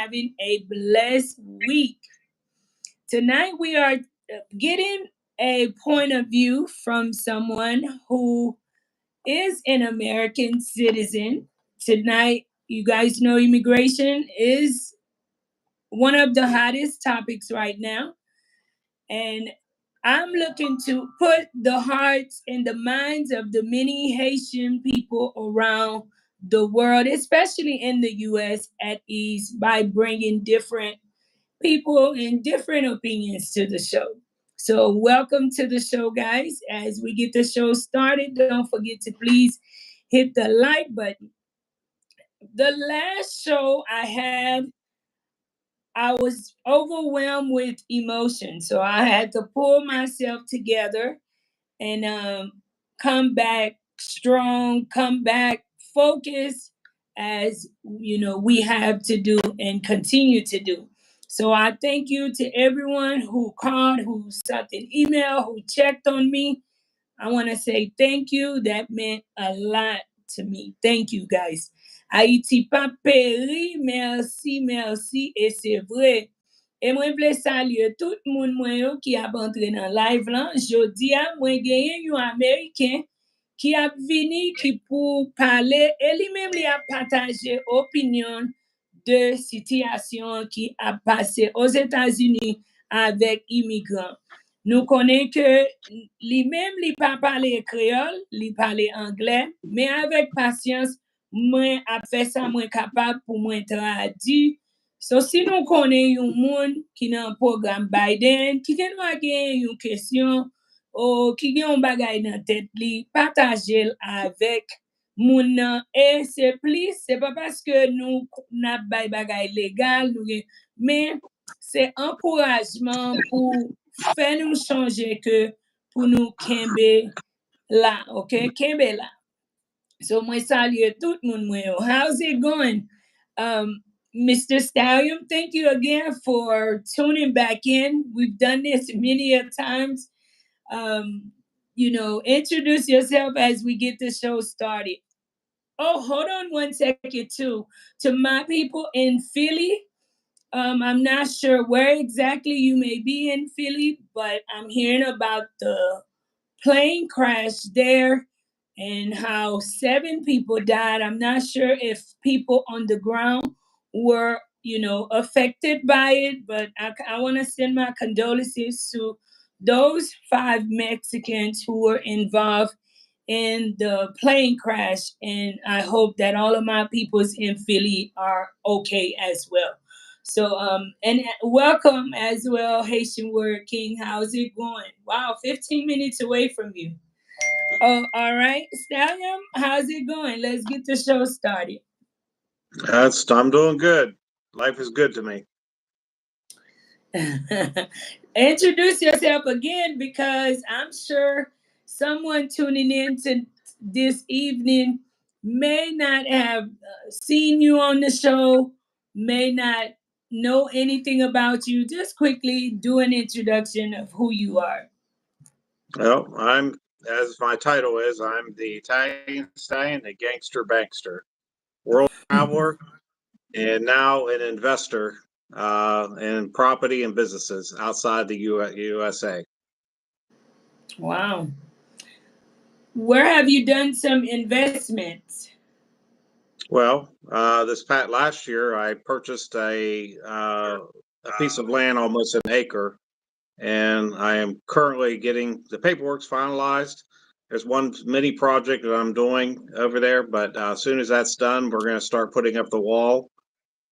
having a blessed week. Tonight, we are getting a point of view from someone who is an American citizen. Tonight, you guys know immigration is one of the hottest topics right now. And I'm looking to put the hearts and the minds of the many Haitian people around the world, especially in the US, at ease by bringing different people and different opinions to the show. So, welcome to the show, guys. As we get the show started, don't forget to please hit the like button. The last show I had, I was overwhelmed with emotion. So I had to pull myself together and come back strong, come back focused as we have to do and continue to do. So I thank you to everyone who called, who sent an email, who checked on me. I want to say thank you. That meant a lot to me. Thank you, guys. Haiti pa peri, merci, merci, et c'est vrai. Et moi, je voulais saluer tout le monde moi, yo, qui a entré dans live là. Jodi a, moi, gagné un Américain qui a venu qui pour parler et lui-même lui a partagé opinion de situation qui a passé aux États-Unis avec immigrants. Nous connaissons que lui-même, il pas parler créole, il parler anglais, mais avec patience, moi a fait ça, moi capable pour moi traduire. So si nous connaissons un monde qui dans un programme Biden, qui gen une question ou qui gen un bagay dans tête li, partager avec moun nan. Et c'est plus, c'est pas parce que nous n'a bay bagay légal, mais c'est encouragement pour faire nous changer que pour nous kembe là, okay? Kembe là. So moi salue tout le monde. How's it going? Mr. Stallion, thank you again for tuning back in. We've done this many a times. Introduce yourself as we get the show started. Oh, hold on one second too. To my people in Philly, I'm not sure where exactly you may be in Philly, but I'm hearing about the plane crash there and how 7 people died. I'm not sure if people on the ground were, affected by it, but I want to send my condolences to those 5 Mexicans who were involved in the plane crash. And I hope that all of my peoples in Philly are okay as well. So, and welcome as well, Haitian Word King. How's it going? Wow, 15 minutes away from you. Oh, all right. Stallion, how's it going? Let's get the show started. I'm doing good. Life is good to me. Introduce yourself again because I'm sure someone tuning in to this evening may not have seen you on the show, may not know anything about you. Just quickly do an introduction of who you are. Well, as my title is, I'm the Italian Stallion, the gangster bankster, world traveler, and now an investor in property and businesses outside the USA. Wow. Where have you done some investments? Well, last year, I purchased a piece of land, almost an acre, and I am currently getting the paperwork's finalized. There's one mini project that I'm doing over there, but as soon as that's done, we're going to start putting up the wall,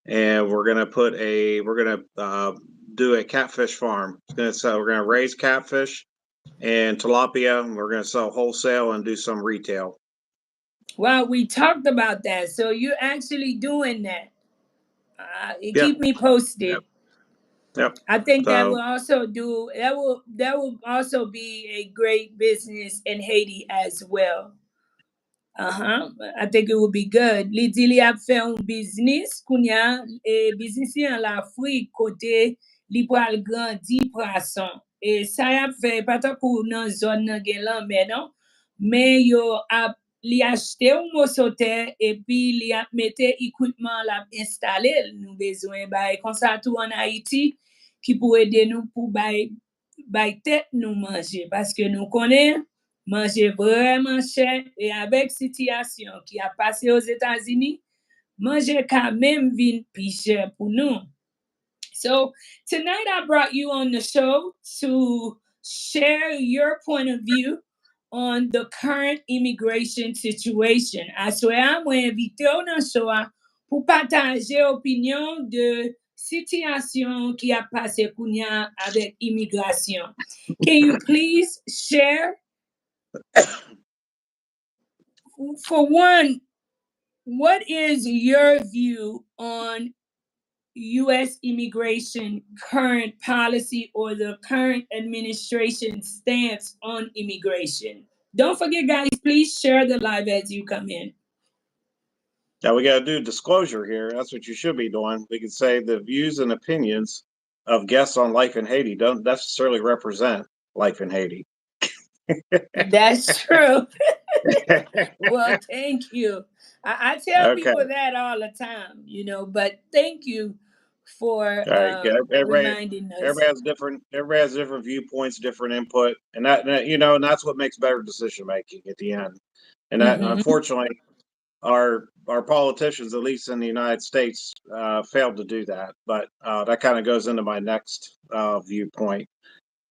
and we're going to do a catfish farm. We're going to raise catfish and tilapia, and we're going to sell wholesale and do some retail. Well, we talked about that, so you're actually doing that. Yep. Keep me posted. Yep. I think that will also be a great business in Haiti as well. I think it will be good. Li di li ap fè un business, kounya, business en l'Afrique, kote li pral grandi prason. E sa ap fè, pata kou nan zon nan gen lan men, non? Men yo ap li achete un mosoter et puis li a mette équipement la installé. Nous besoin bay comme ça tout en Haïti qui pour aider nous pour bay tête nous manger parce que nous connaissons manger vraiment cher et avec situation qui a passé aux États-Unis, manger quand même vient plus cher pour nous. So tonight I brought you on the show to share your point of view on the current immigration situation. Assoya mwen invite ou nan show a pou pataje opinion de situation qui a passé kounya avec immigration. Can you please share, for one, what is your view on U.S. immigration current policy or the current administration stance on immigration? Don't forget, guys, please share the live as you come in. Now we got to do disclosure here. That's what you should be doing. We could say the views and opinions of guests on Life in Haiti don't necessarily represent Life in Haiti. That's true. Well, thank you. I tell people that all the time, but thank you for reminding us. Everybody has different viewpoints, different input, and that's what makes better decision making at the end. And that, unfortunately, our politicians, at least in the United States, failed to do that. But that kind of goes into my next viewpoint.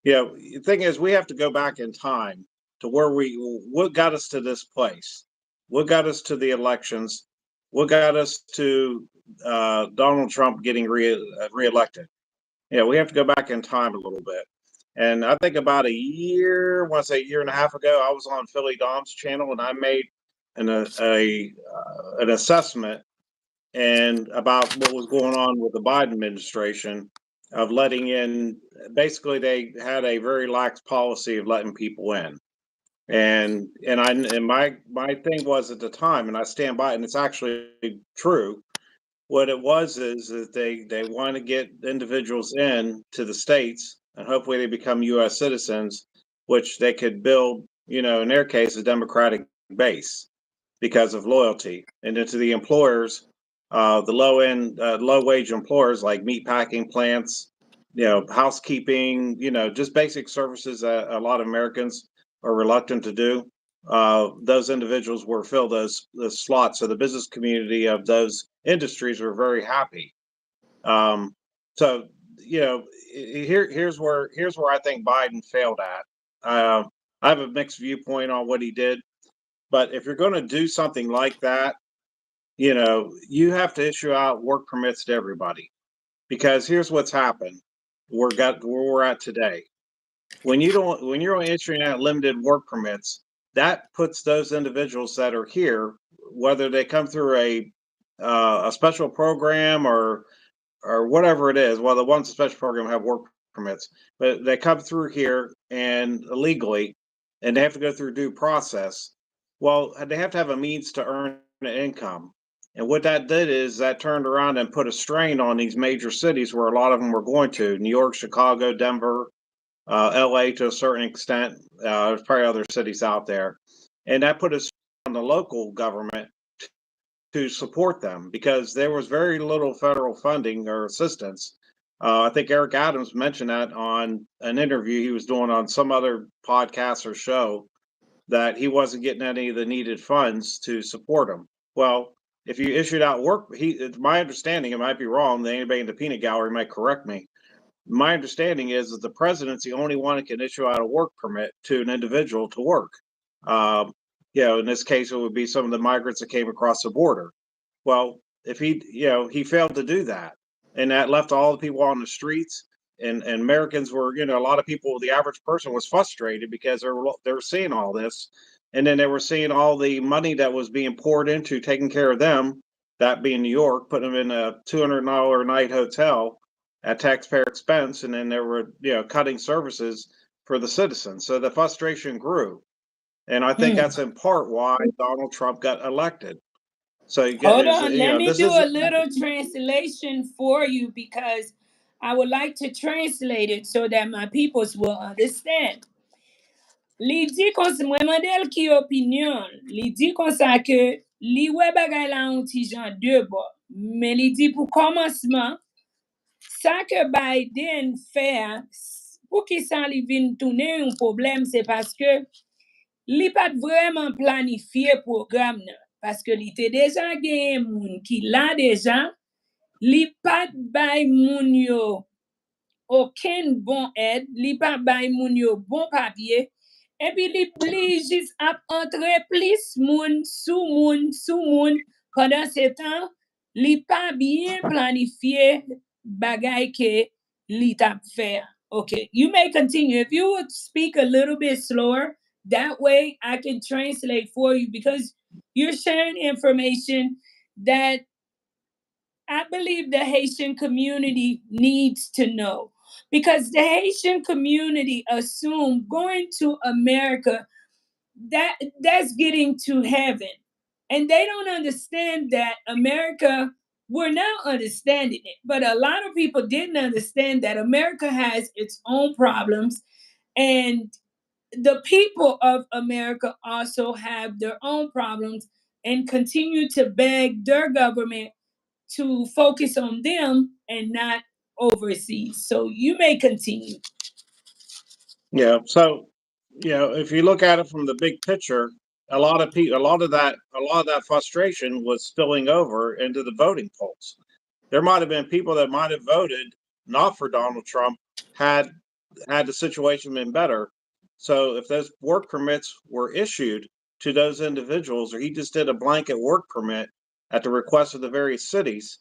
The thing is, we have to go back in time to what got us to this place, what got us to the elections, what got us to Donald Trump getting reelected. We have to go back in time a little bit. And I think about a year and a half ago, I was on Philly Dom's channel and I made an assessment and about what was going on with the Biden administration of letting in. Basically, they had a very lax policy of letting people in, and my thing was at the time, and I stand by it, and it's actually true. What it was is that they want to get individuals in to the states, and hopefully they become U.S. citizens, which they could build, in their case, a Democratic base because of loyalty, and then to the employers, the low wage employers like meat packing plants, housekeeping, just basic services that a lot of Americans are reluctant to do. Those individuals were filled those slots. So the business community of those industries were very happy. So here's where I think Biden failed at. I have a mixed viewpoint on what he did, but if you're going to do something like that, you have to issue out work permits to everybody, because here's what's happened. Where we're at today. When you're issuing out limited work permits, that puts those individuals that are here, whether they come through a special program or whatever it is. Well, the ones special program have work permits, but they come through here and illegally, and they have to go through due process. Well, they have to have a means to earn an income. And what that did is that turned around and put a strain on these major cities where a lot of them were going to: New York, Chicago, Denver, LA to a certain extent. There's probably other cities out there. And that put a strain on the local government to support them, because there was very little federal funding or assistance. I think Eric Adams mentioned that on an interview he was doing on some other podcast or show, that he wasn't getting any of the needed funds to support them. Well, if you issued out work, it's my understanding, it might be wrong, anybody in the peanut gallery might correct me. My understanding is that the president's the only one that can issue out a work permit to an individual to work. In this case, it would be some of the migrants that came across the border. Well, if he failed to do that, and that left all the people on the streets, and Americans were, a lot of people, the average person was frustrated because they were seeing all this. And then they were seeing all the money that was being poured into taking care of them, that being New York, putting them in a $200 a night hotel at taxpayer expense. And then they were, cutting services for the citizens. So the frustration grew. And I think that's in part why Donald Trump got elected. So hold on, let me do a little translation for you, because I would like to translate it so that my peoples will understand. Li di kon sa, mwen mandel ki opinyon, li di kon sa ke li we bagay la un ti jan de bo, men li di pou komansman, sa ke Biden fe, pou ki sa li vin toune un problem, se paske li pat vreman planifiye program nan, paske li te deja gen moun ki la deja, li pat bay moun yo aucun bon aide, li pa bay moun yo bon papier, et puis li juste ap entre plus sous moun, pendant ce temps, li pa bien planifié bagay ke li tap faire. Okay, you may continue. If you would speak a little bit slower, that way I can translate for you because you're sharing information that I believe the Haitian community needs to know because the Haitian community assume going to America that's getting to heaven. And they don't understand that America, we're now understanding it, but a lot of people didn't understand that America has its own problems and the people of America also have their own problems and continue to beg their government to focus on them and not overseas. So you may continue. Yeah. So, if you look at it from the big picture, a lot of people, a lot of that frustration was spilling over into the voting polls. There might have been people that might have voted not for Donald Trump had the situation been better. So if those work permits were issued to those individuals, or he just did a blanket work permit at the request of the various cities,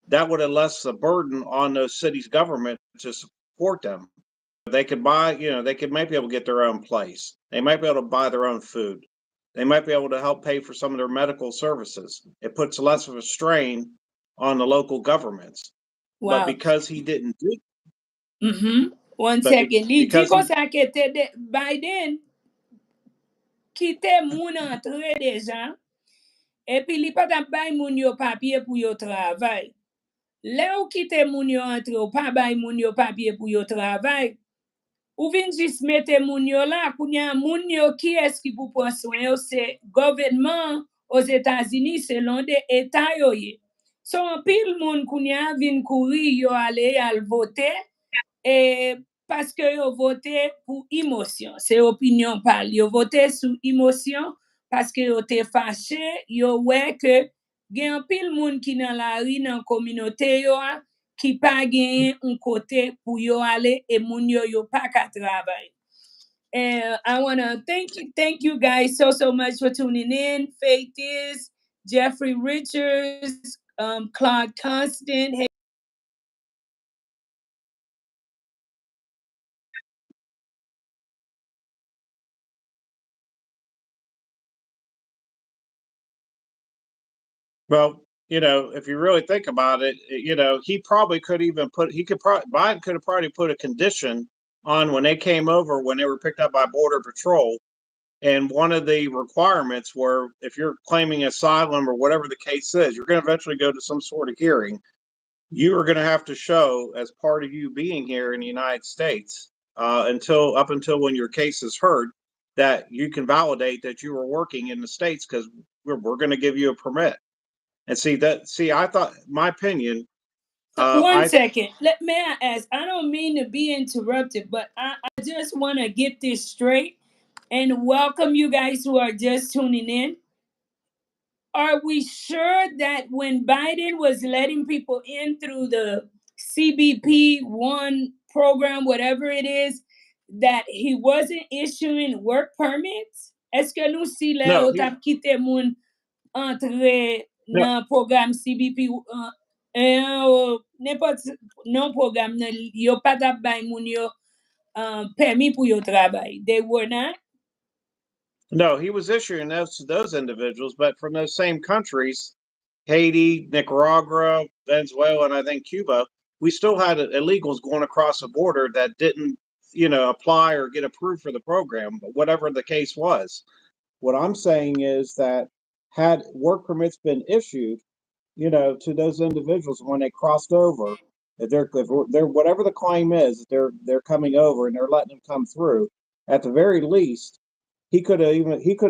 that would have less the burden on those cities' government to support them. They could buy, they could might be able to get their own place. They might be able to buy their own food. They might be able to help pay for some of their medical services. It puts less of a strain on the local governments. But Wow. because he didn't do One but second. Li di because kon he sa ke Biden kite moun entre deja, epi li pa tap bay moun yo papye pou yo travay. Le ou kite moun yo entre ou pa bay moun yo papye pou yo travay, ou vin jis mette moun yo la, kounya moun yo ki eski pou pran soin yo, se gouvernement aux États-Unis selon de État yo ye. So an pil moun kounya vin kouri yo ale al vote, et parce que yo voté pour émotion, c'est opinion parle. Yo voté sous émotion parce que yo te fâché, yo ouais que gen pile moun qui dans la rue dans communauté yo qui pa gen un côté pour yo aller et moun yo pas ka travail. And I want to thank you guys so much for tuning in. Faith is Jeffrey Richards, Claude Constant. well, if you really think about it, he probably could even Biden could have probably put a condition on when they came over when they were picked up by Border Patrol. And one of the requirements were if you're claiming asylum or whatever the case is, you're going to eventually go to some sort of hearing. You are going to have to show as part of you being here in the United States up until when your case is heard that you can validate that you were working in the States because we're going to give you a permit. And I thought, my opinion. One second. May I ask? I don't mean to be interrupted, but I just want to get this straight and welcome you guys who are just tuning in. Are we sure that when Biden was letting people in through the CBP-1 program, whatever it is, that he wasn't issuing work permits? Est-ce que nous si le No, ou tap kite moun entre no, nan program CBP n'importe non program nan yo pa tap bay moun yo permis pou yo travay. They were not? no, he was issuing those to those individuals, but from those same countries, Haiti, Nicaragua, Venezuela, and I think Cuba, we still had illegals going across the border that didn't, apply or get approved for the program, but whatever the case was. What I'm saying is that had work permits been issued, to those individuals when they crossed over, if they're whatever the claim is, they're coming over and they're letting them come through. At the very least, he could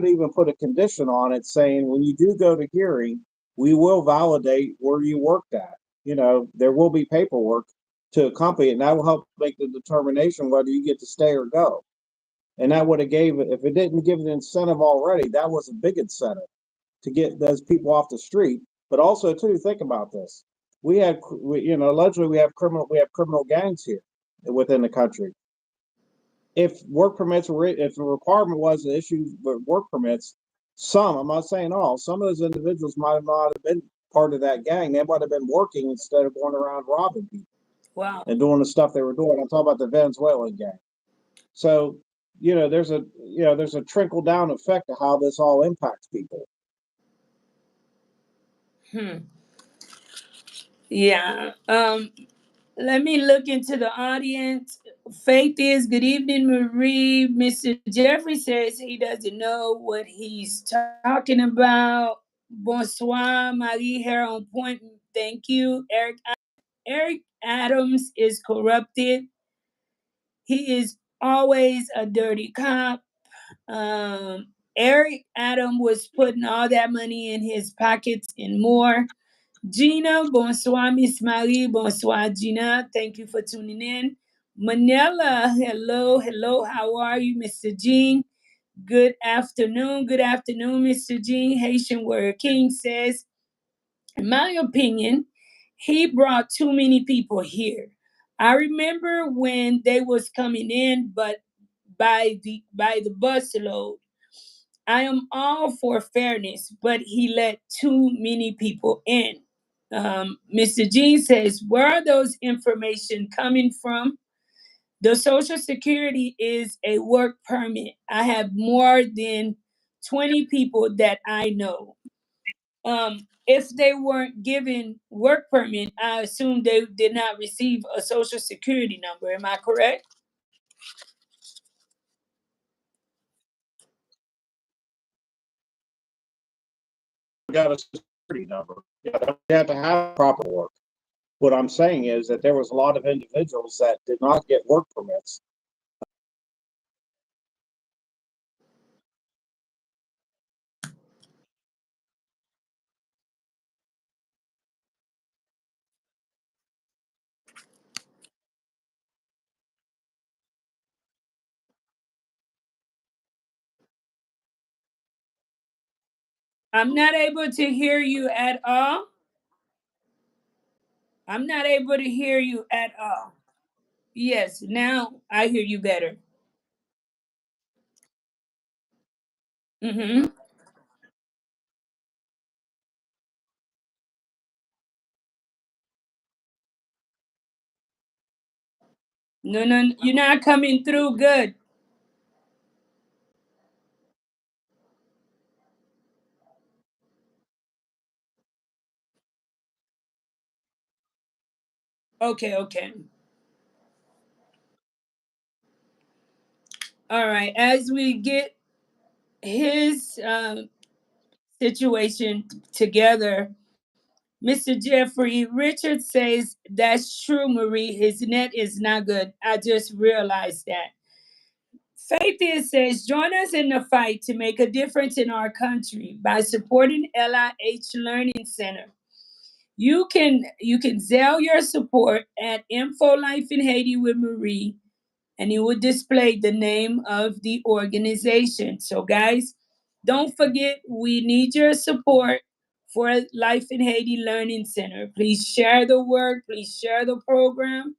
even put a condition on it saying when you do go to hearing, we will validate where you worked at. There will be paperwork to accompany it, and that will help make the determination whether you get to stay or go. And that would have gave it, if it didn't give an incentive already, that was a big incentive to get those people off the street. But also, too, think about this: allegedly we have criminal gangs here within the country. If work permits were, if the requirement was an issue with work permits, I'm not saying all, some of those individuals might have not have been part of that gang. They might have been working instead of going around robbing people. Wow. And doing the stuff they were doing. I'm talking about the Venezuelan gang. So, there's a trickle down effect to how this all impacts people. Yeah. Let me look into the audience. Faith is good evening, Marie. Mr. Jeffrey says he doesn't know what he's talking about. Bonsoir, Marie, hair on point. Thank you. Eric Adams is corrupted. He is always a dirty cop. Eric Adam was putting all that money in his pockets and more. Gina, bonsoir, Miss Marie. Bonsoir, Gina. Thank you for tuning in. Manila, hello. How are you, Mr. Jean? Good afternoon, Mr. Jean. Haitian Word King says, in my opinion, he brought too many people here. I remember when they was coming in, but by the busload. I am all for fairness, but he let too many people in. Mr. Jean says, where are those information coming from? The Social Security is a work permit. I have more than 20 people that I know. If they weren't given work permit, I assume they did not receive a Social Security number. Am I correct? Got a security number. Yeah, they have to have proper work. What I'm saying is that there was a lot of individuals that did not get work permits. I'm not able to hear you at all. I'm not able to hear you at all. Yes, now I hear you better. Mm-hmm. No, no, you're not coming through good. Okay. All right. As we get his situation together, Mr. Jeffrey Richard says, that's true, Marie. His net is not good. I just realized that. Faith says, join us in the fight to make a difference in our country by supporting LIH Learning Center. You can Zelle your support at Info Life in Haiti with Marie, and it will display the name of the organization. So, guys, don't forget we need your support for Life in Haiti Learning Center. Please share the work. Please share the program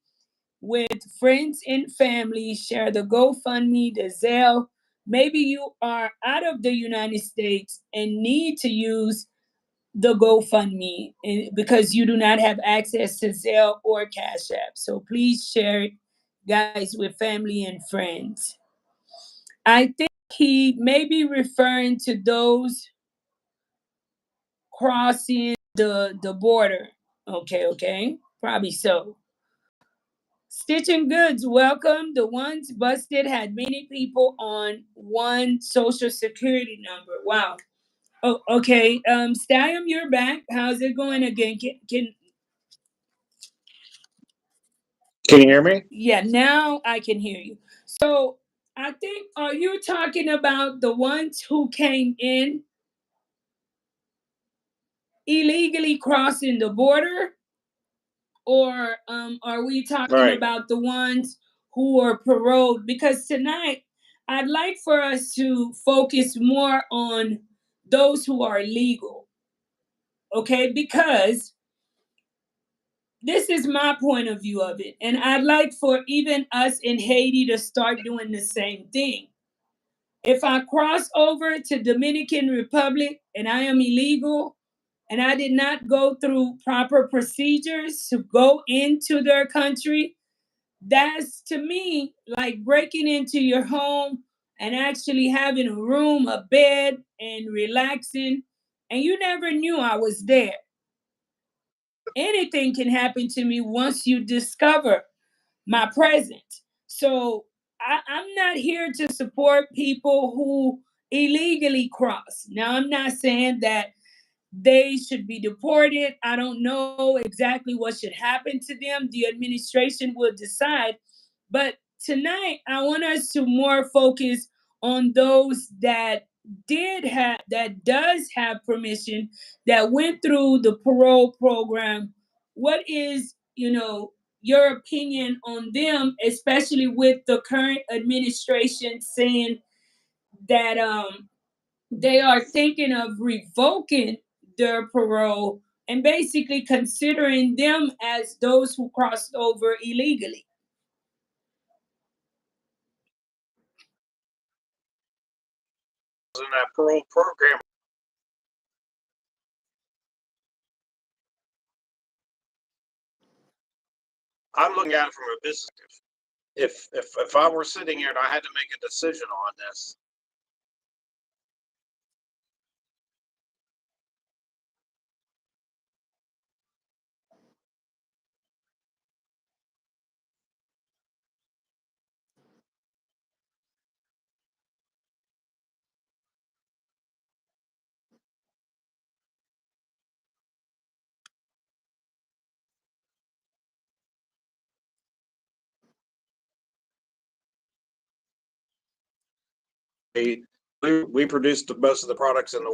with friends and family. Share the GoFundMe, the Zelle. Maybe you are out of the United States and need to use the GoFundMe because you do not have access to Zelle or Cash App. So please share it, guys, with family and friends. I think he may be referring to those crossing the border. Okay. Probably so. Stitching Goods, welcome. The ones busted had many people on one social security number. Wow. Oh, okay. Stallion, you're back. How's it going again? Can you hear me? Yeah, now I can hear you. So I think, are you talking about the ones who came in illegally crossing the border? Or are we talking Right. about the ones who are paroled? Because tonight, I'd like for us to focus more on those who are legal, okay? Because this is my point of view of it. And I'd like for even us in Haiti to start doing the same thing. If I cross over to Dominican Republic and I am illegal and I did not go through proper procedures to go into their country, that's to me like breaking into your home and actually having a room, a bed, and relaxing. And you never knew I was there. Anything can happen to me once you discover my presence. So I'm not here to support people who illegally cross. Now, I'm not saying that they should be deported. I don't know exactly what should happen to them. The administration will decide. But tonight, I want us to more focus on those that does have permission, that went through the parole program. What is, your opinion on them, especially with the current administration saying that they are thinking of revoking their parole and basically considering them as those who crossed over illegally. In that parole program, I'm looking at it from a business perspective. If I were sitting here and I had to make a decision on this, we we produced most of the products in the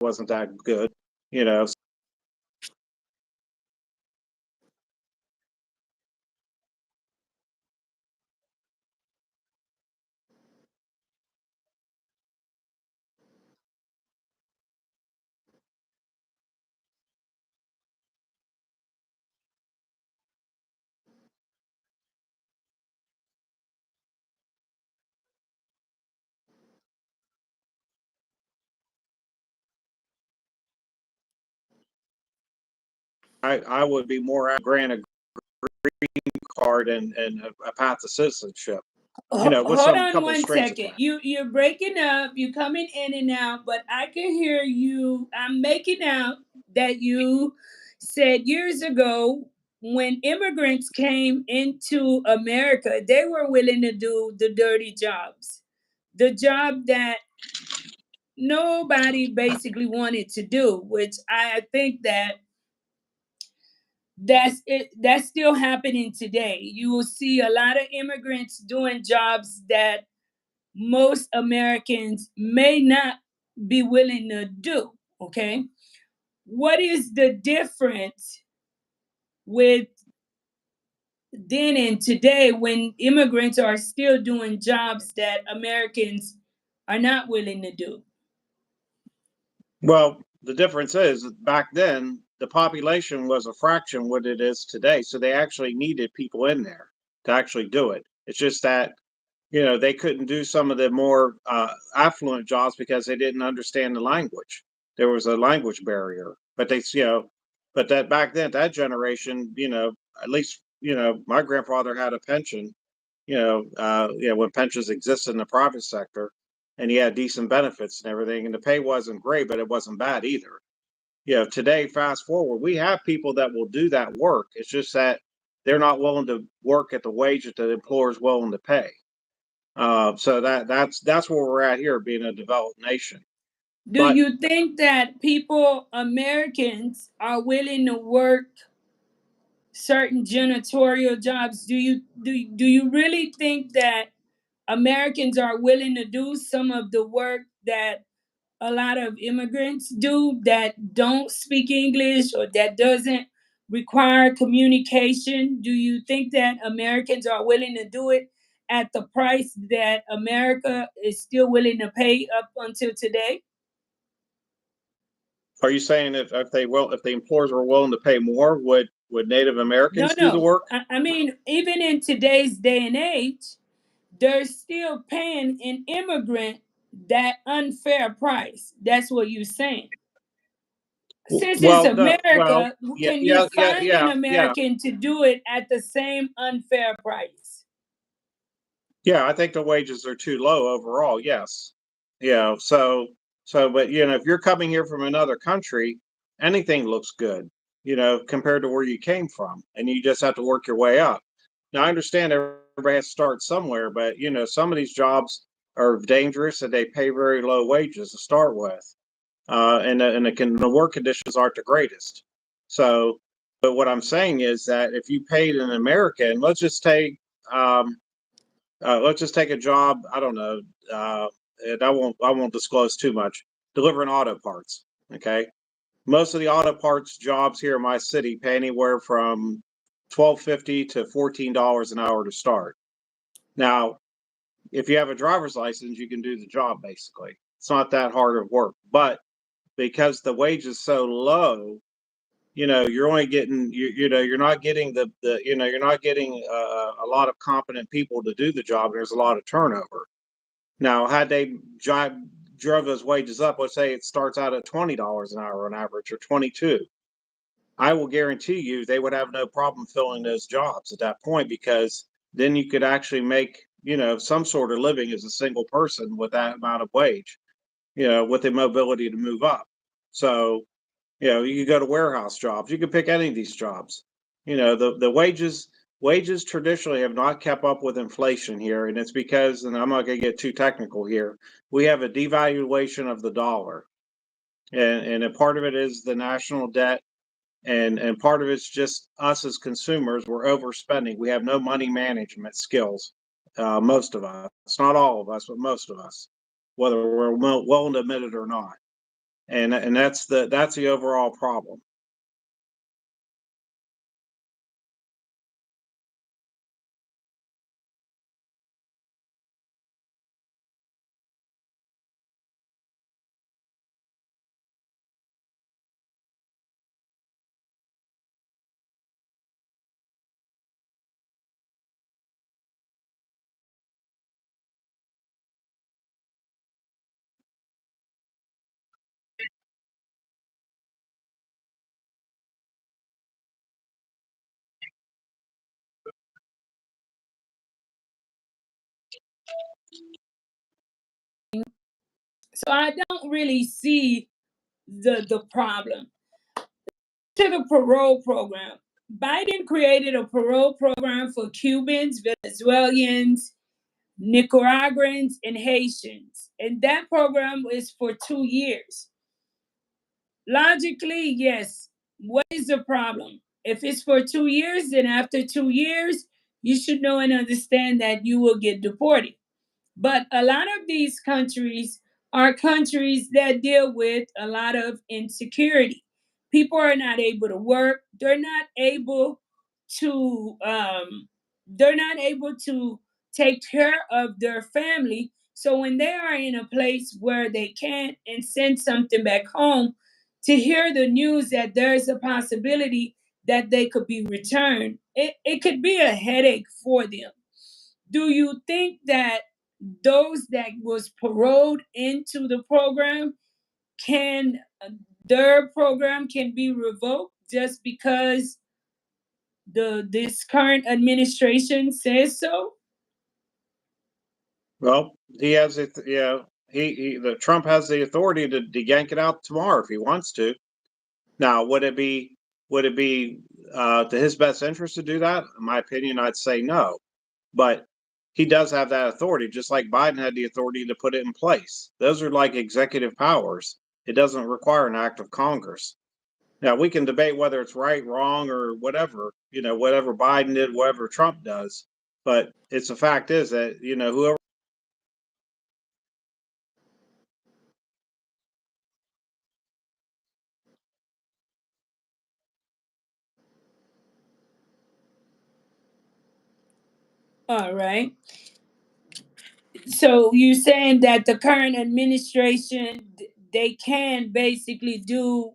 wasn't that good, you know. I would be more grant a green card and a path to citizenship, with Hold some on couple one strings second. attached. You're breaking up. You're coming in and out, but I can hear you. I'm making out that you said years ago when immigrants came into America, they were willing to do the dirty jobs, the job that nobody basically wanted to do, which I think that's it, that's still happening today. You will see a lot of immigrants doing jobs that most Americans may not be willing to do. Okay, what is the difference with then and today when immigrants are still doing jobs that Americans are not willing to do? Well, the difference is that back then the population was a fraction what it is today, so they actually needed people in there to actually do it. It's just that they couldn't do some of the more affluent jobs because they didn't understand the language. There was a language barrier. But but that back then, that generation, at least, my grandfather had a pension, when pensions existed in the private sector, and he had decent benefits and everything, and the pay wasn't great, but it wasn't bad either. Today, fast forward, we have people that will do that work. It's just that they're not willing to work at the wage that the employer is willing to pay. So that's where we're at here, being a developed nation. Do But you think that people, Americans, are willing to work certain janitorial jobs? Do you really think that Americans are willing to do some of the work that a lot of immigrants do that don't speak English or that doesn't require communication? Do you think that Americans are willing to do it at the price that America is still willing to pay up until today? are you saying if the employers were willing to pay more, would Native No, Americans do the no. work? I mean, even in today's day and age, they're still paying an immigrant that unfair price. That's what you're saying. Since it's Well, no, well, America, yeah, can you yeah, yeah, find an yeah, yeah. American to do it at the same unfair price? Yeah, I think the wages are too low overall. Yes. But if you're coming here from another country, anything looks good, compared to where you came from, and you just have to work your way up. Now, I understand everybody has to start somewhere, but some of these jobs are dangerous and they pay very low wages to start with, and the work conditions aren't the greatest. So, but what I'm saying is that if you paid an American, um, let's just take a job. I don't know, and I won't disclose too much. Delivering auto parts. Okay, most of the auto parts jobs here in my city pay anywhere from 12.50 to $14 an hour to start. Now, if you have a driver's license, you can do the job. Basically, it's not that hard of work. But because the wage is so low, you're only getting you're not getting you're not getting a lot of competent people to do the job. There's a lot of turnover. Now, had they drove those wages up, let's say it starts out at $20 an hour on average, or 22, I will guarantee you they would have no problem filling those jobs at that point, because then you could actually make some sort of living as a single person with that amount of wage, with the mobility to move up. So you could go to warehouse jobs. You could pick any of these jobs. The wages traditionally have not kept up with inflation here, and it's because, and I'm not going to get too technical here, we have a devaluation of the dollar, and a part of it is the national debt, and part of it's just us as consumers. We're overspending. We have no money management skills. Most of us, not all of us, but most of us, whether we're willing to admit it or not, and that's the overall problem. So I don't really see the problem. To the parole program. Biden created a parole program for Cubans, Venezuelans, Nicaraguans, and Haitians. And that program is for 2 years. Logically, yes. What is the problem? If it's for 2 years, then after 2 years, you should know and understand that you will get deported. But a lot of these countries are countries that deal with a lot of insecurity. People are not able to work. To they're not able to take care of their family. So when they are in a place where they can't and send something back home, to hear the news that there's a possibility that they could be returned, it could be a headache for them. do you think that those that was paroled into the program can their program can be revoked just because this current administration says so? Well, he has it. Yeah, the Trump has the authority to yank it out tomorrow if he wants to. Now, would it be to his best interest to do that? In my opinion, I'd say no. But he does have that authority, just like Biden had the authority to put it in place. Those are like executive powers. It doesn't require an act of Congress. Now, we can debate whether it's right, wrong, or whatever, whatever Biden did, whatever Trump does. But it's a fact is that, whoever. All right. So you're saying that the current administration they can basically do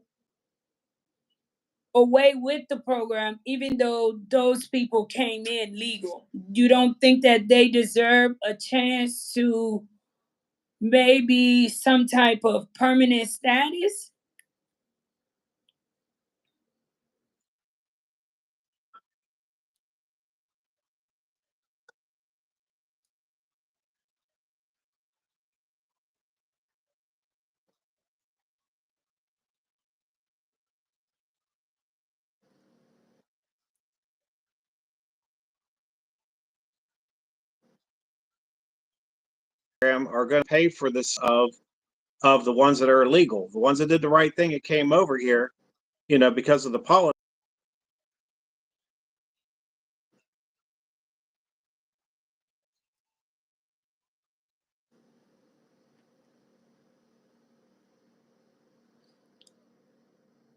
away with the program even though those people came in legal. You don't think that they deserve a chance to maybe some type of permanent status? Are going to pay for this of the ones that are illegal, the ones that did the right thing and came over here, because of the politics.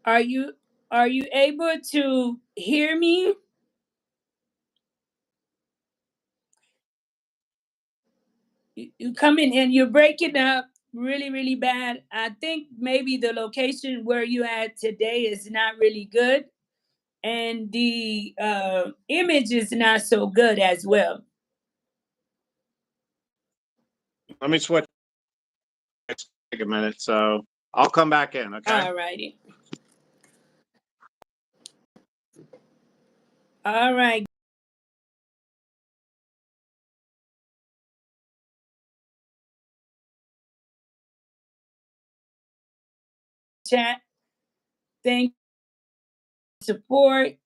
Are you able to hear me? You come in and you're breaking up really, really bad. I think maybe the location where you at today is not really good, and the image is not so good as well. Let me switch. Take a minute, so I'll come back in. Okay. All righty. All right. Chat. Thank you for support.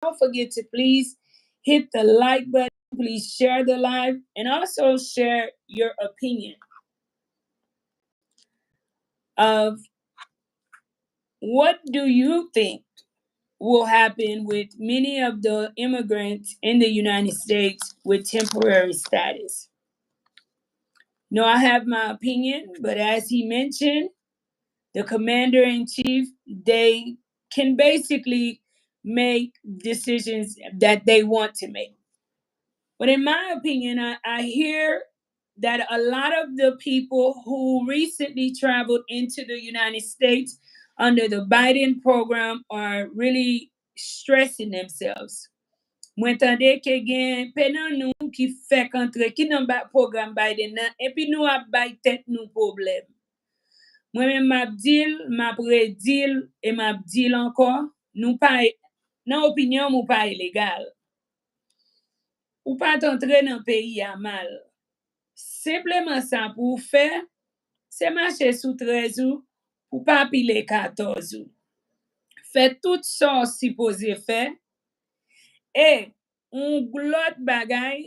Don't forget to please hit the like button. Please share the live and also share your opinion of what do you think will happen with many of the immigrants in the United States with temporary status. No, I have my opinion, but as he mentioned, the commander in chief, they can basically make decisions that they want to make. But in my opinion, I hear that a lot of the people who recently traveled into the United States under the Biden program are really stressing themselves. Mwen tande ke gen penan nou ki fek antre ki nan program Biden nan, epi nou ap bay tet nou problem. Mwen men map dil, map redil, e map dil ankor, nou pa, nan opinyon mou pa ilegal. Ou pa t'entre nan peyi a mal. Simpleman sa pou fè, se mache sou 13 ou, pou pa pile 14 ou. Fè tout sa supposé fè, e, un glot bagay,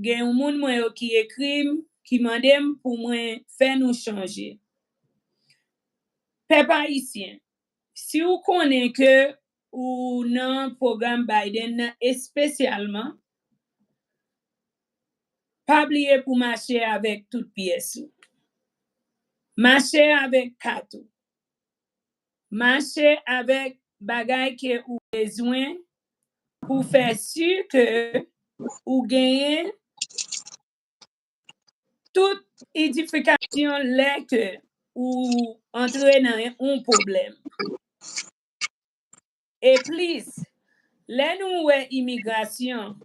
gen un moun mwen yo ki ekrim, ki mandem pou mwen fè nou chanje. Pe pa isyen, si ou konen ke ou nan program Biden nan espesyalman, pa bliye pou mache avèk tout piyes ou. Mache avèk katou. Mache avèk bagay ke ou bezwen pou fè su ke ou genye tout edifikasyon lè ke ou entre dans un problème. Et plus, là nous ouais immigration,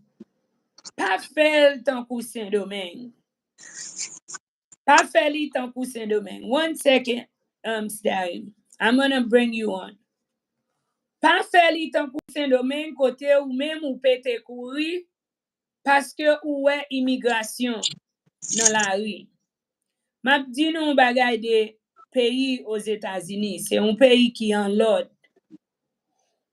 pas faire tant que Saint-Domingue. Pas faire tant que Saint-Domingue. 1 second, Style. I'm gonna bring you on. Pas faire tant que Saint-Domingue côté ou même ou pété courir parce que ou ouais immigration dans la rue. M'a dit nous bagay de pays aux États-Unis, c'est un pays qui en l'ordre.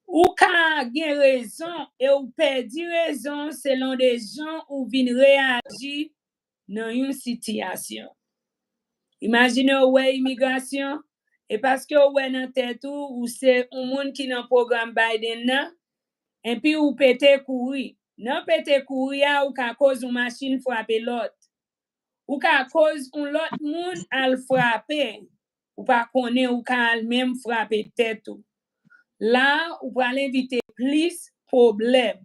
Ou ka gen raison et ou perdi raison selon des gens ou vin réagir dans une situation. Imaginez ouais immigration et parce que ouais dans tête ou c'est un monde qui dans programme Biden là et puis ou pété courir. Non pété courir ou ka cause une machine frapper l'autre. Ou ka cause un l'autre monde al frapper. Ou pas connaît ou ka même frapper tête ou. Là, ou pour inviter plus problème.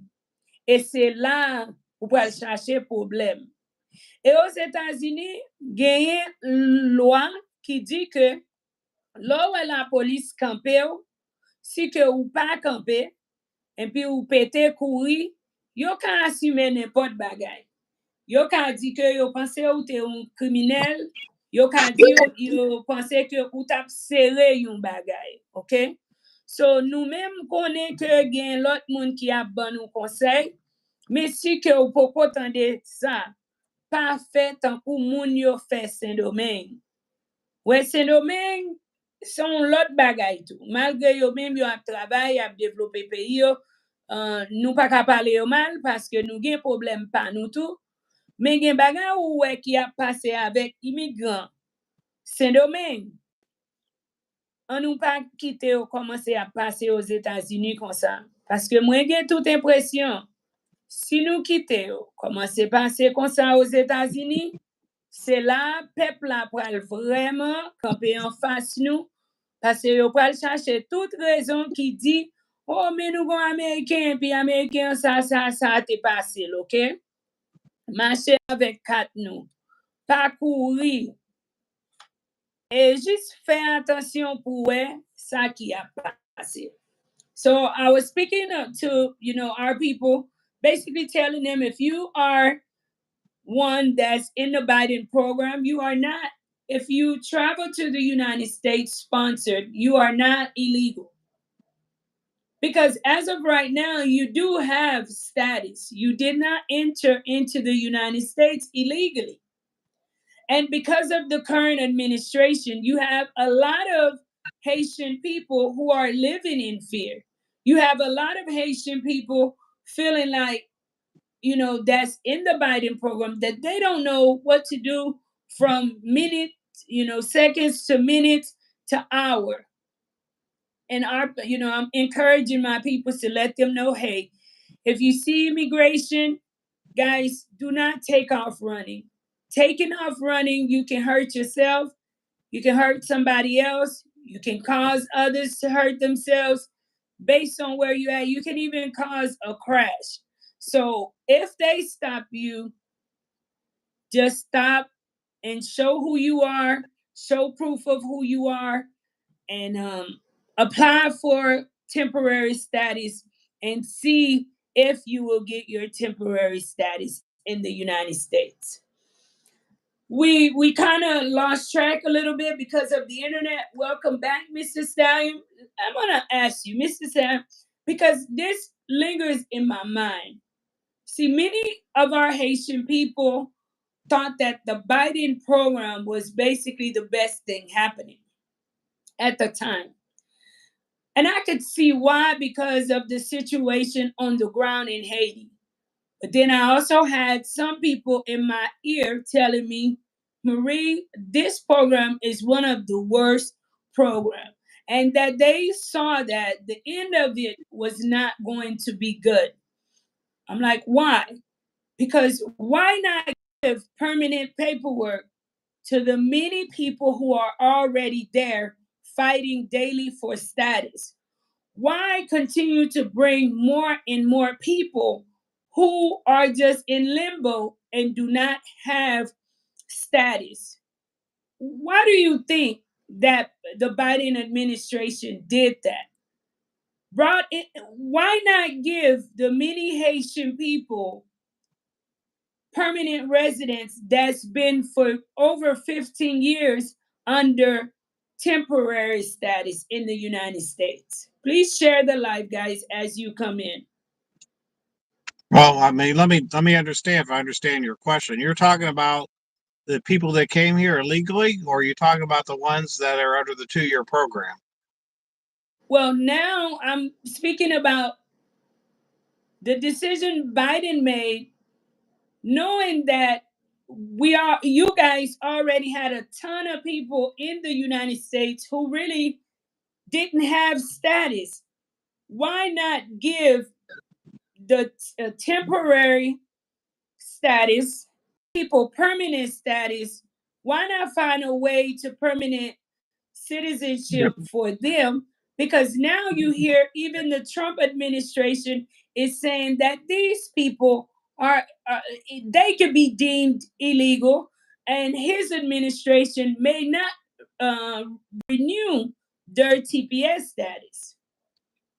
Et c'est là où pour chercher problème. Et aux États-Unis, il y a une loi qui dit que là où la police campe, si que ou pas camper, et puis ou pété courir, yo kan assumer n'importe bagay. Yo kan di que yo pense ou te un criminel, yo kan di yo pense que ou tap serré yon bagay, ok? So nous-mêmes connaissons que gen l'autre monde qui a bon nous conseil, mais si que ou poko tande ça, pas fait tant que moun yo fait Saint-Domingue. Ouais, Saint-Domingue son l'autre bagay tout. Malgré yo même yo a travail, a développer pays yo, nous pas ka parler yo mal parce que nous gen problème pas nous tout. Mais gen bagay ou ouais qui a passé avec immigrants Saint-Domingue. On nous pas quitter ou commencer à passer aux États-Unis comme ça. Parce que moi, j'ai toute impression, si nous quittons, commencer à passer comme ça aux États-Unis, c'est là, peuple là pour vraiment camper en face nous, parce que vous pouvez chercher toute raison qui dit, oh, mais nous sommes Américains, puis Américains, ça, t'est passé, ok? Marcher avec quatre nous, pas courir, et juste faire attention pour ça qui a passé. So I was speaking to our people, basically telling them if you are one that's in the Biden program, you are not. If you travel to the United States sponsored, you are not illegal. Because as of right now, you do have status. You did not enter into the United States illegally. And because of the current administration, you have a lot of Haitian people who are living in fear. You have a lot of Haitian people feeling like, that's in the Biden program that they don't know what to do from minutes, seconds to minutes to hour. And I'm encouraging my people to let them know, hey, if you see immigration, guys, do not take off running. Taking off running, you can hurt yourself, you can hurt somebody else, you can cause others to hurt themselves based on where you're at. You can even cause a crash. So if they stop you, just stop and show who you are, show proof of who you are, and apply for temporary status and see if you will get your temporary status in the United States. We kind of lost track a little bit because of the internet. Welcome back, Mr. Stallion. I'm gonna ask you, Mr. Stallion, because this lingers in my mind. See, many of our Haitian people thought that the Biden program was basically the best thing happening at the time. And I could see why, because of the situation on the ground in Haiti. But then I also had some people in my ear telling me, Marie, this program is one of the worst programs. And that they saw that the end of it was not going to be good. I'm like, why? Because why not give permanent paperwork to the many people who are already there fighting daily for status? Why continue to bring more and more people who are just in limbo and do not have status? Why do you think that the Biden administration did that. Why not give the many Haitian people permanent residence that's been for over 15 years under temporary status in the United States? Please share the live, guys, as you come in. Well, I mean, let me understand if I understand your question. You're talking about the people that came here illegally, or are you talking about the ones that are under the 2-year program? Well, now I'm speaking about the decision Biden made, knowing that you guys already had a ton of people in the United States who really didn't have status. Why not give the temporary status people permanent status? Why not find a way to permanent citizenship for them? Because now you hear even the Trump administration is saying that these people are they could be deemed illegal, and his administration may not uh, renew their TPS status.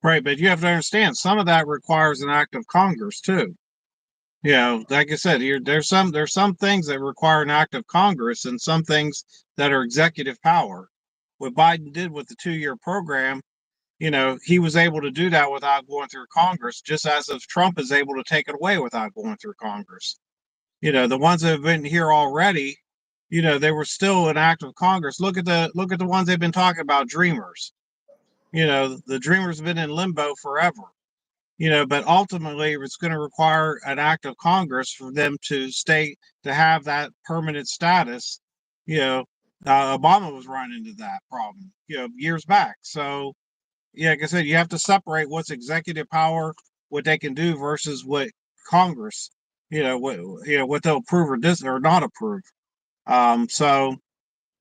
Right, but you have to understand some of that requires an act of Congress too. You know, like I said, there's some things that require an act of Congress and some things that are executive power. What Biden did with the 2-year program, he was able to do that without going through Congress, just as if Trump is able to take it away without going through Congress. The ones that have been here already, they were still an act of Congress. Look at the ones they've been talking about, Dreamers. The Dreamers have been in limbo forever. But ultimately it's going to require an act of Congress for them to have that permanent status. You know, Obama was running into that problem, years back. So, yeah, like I said, you have to separate what's executive power, what they can do versus what Congress, what they'll approve or not approve. So,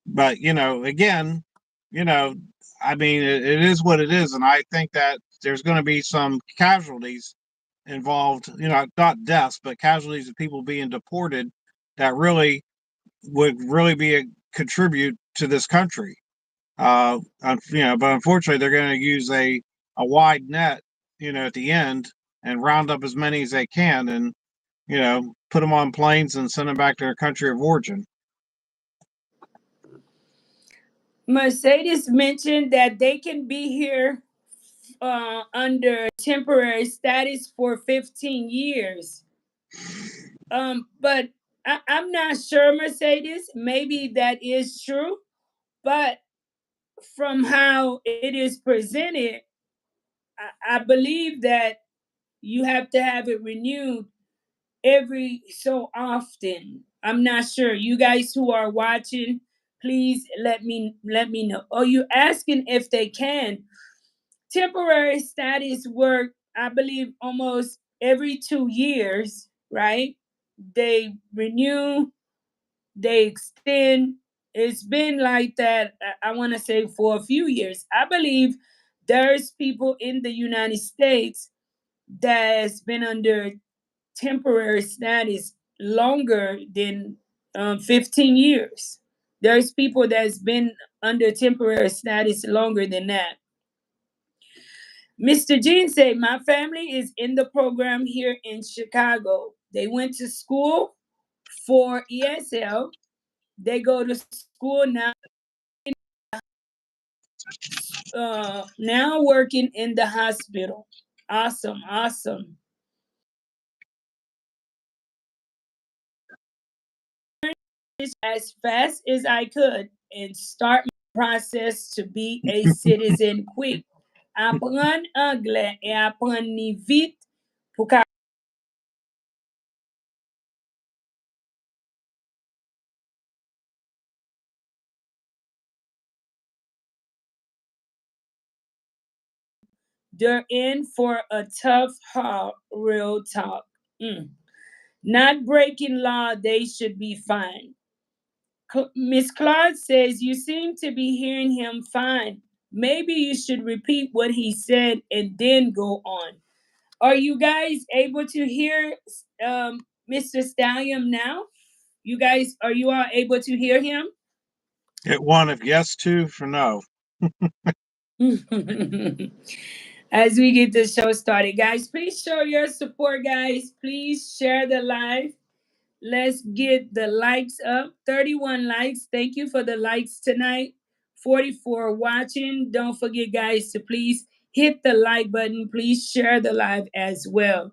but again, you know, I mean, it is what it is, and I think that there's going to be some casualties involved. Not deaths, but casualties of people being deported that really would really be a contribute to this country. But unfortunately, they're going to use a wide net, at the end and round up as many as they can, and put them on planes and send them back to their country of origin. Mercedes mentioned that they can be here under temporary status for 15 years. But I'm not sure, Mercedes. Maybe that is true, but from how it is presented, I believe that you have to have it renewed every so often. I'm not sure. You guys who are watching, please let me know. Oh, you asking if they can. Temporary status work, I believe, almost every 2 years, right? They renew, they extend. It's been like that, I want to say, for a few years. I believe there's people in the United States that's been under temporary status longer than 15 years. There's people that's been under temporary status longer than that. Mr. Jean said, my family is in the program here in Chicago. They went to school for ESL. They go to school now working in the hospital. Awesome, awesome. As fast as I could and start my process to be a citizen quick. Apprendre anglais et apprendre ni vite pour they're in for a tough haul, real talk. Mm. Not breaking law, they should be fine. Miss Claude says, you seem to be hearing him fine. Maybe you should repeat what he said and then go on. Are you guys able to hear Mr. Stallion now? Are you all able to hear him? Get one of yes to for no. As we get the show started, guys, please show your support, guys. Please share the live. Let's get the likes up. 31 likes. Thank you for the likes tonight. 44 watching. Don't forget, guys, to please hit the like button. Please share the live as well.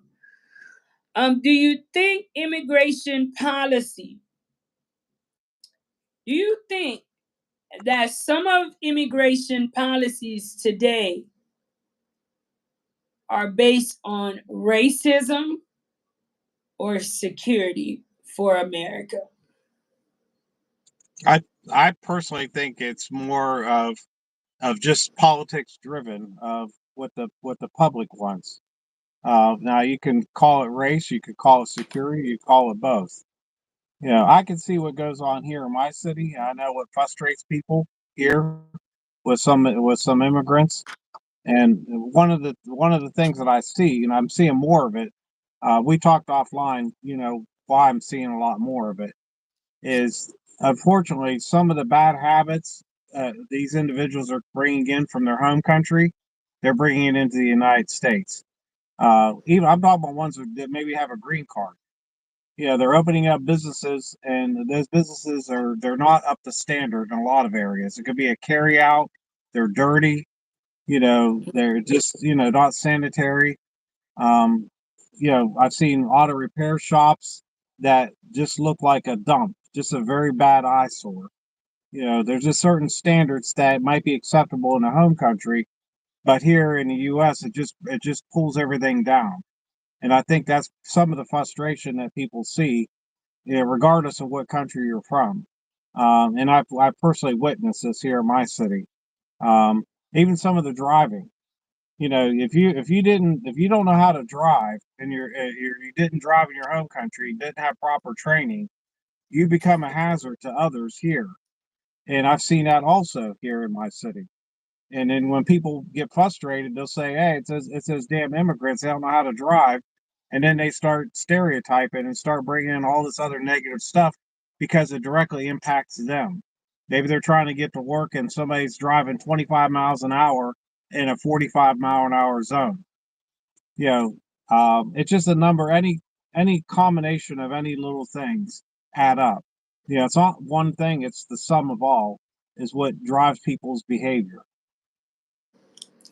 Do you think immigration policy? Do you think that some of immigration policies today are based on racism or security for America? I personally think it's more of just politics driven of what the public wants. Now you can call it race, you could call it security, you call it both. You know, I can see what goes on here in my city. I know what frustrates people here with some immigrants. And one of the things that I see, and I'm seeing more of it. We talked offline. You know why I'm seeing a lot more of it is unfortunately some of the bad habits these individuals are bringing in from their home country. They're bringing it into the United States. Even I'm talking about ones that maybe have a green card. Yeah, they're opening up businesses, and those businesses they're not up to standard in a lot of areas. It could be a carry out. They're dirty. You know, they're just not sanitary. Um, I've seen auto repair shops that just look like a dump, just a very bad eyesore. You know, there's just certain standards that might be acceptable in a home country, but here in the U.S., it just pulls everything down. And I think that's some of the frustration that people see, regardless of what country you're from. And I personally witnessed this here in my city. Um, Even some of the driving. You know, if you don't know how to drive and you didn't drive in your home country, didn't have proper training, you become a hazard to others here. And I've seen that also here in my city. And then when people get frustrated, they'll say, "Hey, it's those damn immigrants. They don't know how to drive," and then they start stereotyping and start bringing in all this other negative stuff because it directly impacts them. Maybe they're trying to get to work and somebody's driving 25 miles an hour in a 45 mile an hour zone. You know, it's just a number. Any combination of any little things add up. Yeah, it's not one thing. It's the sum of all is what drives people's behavior.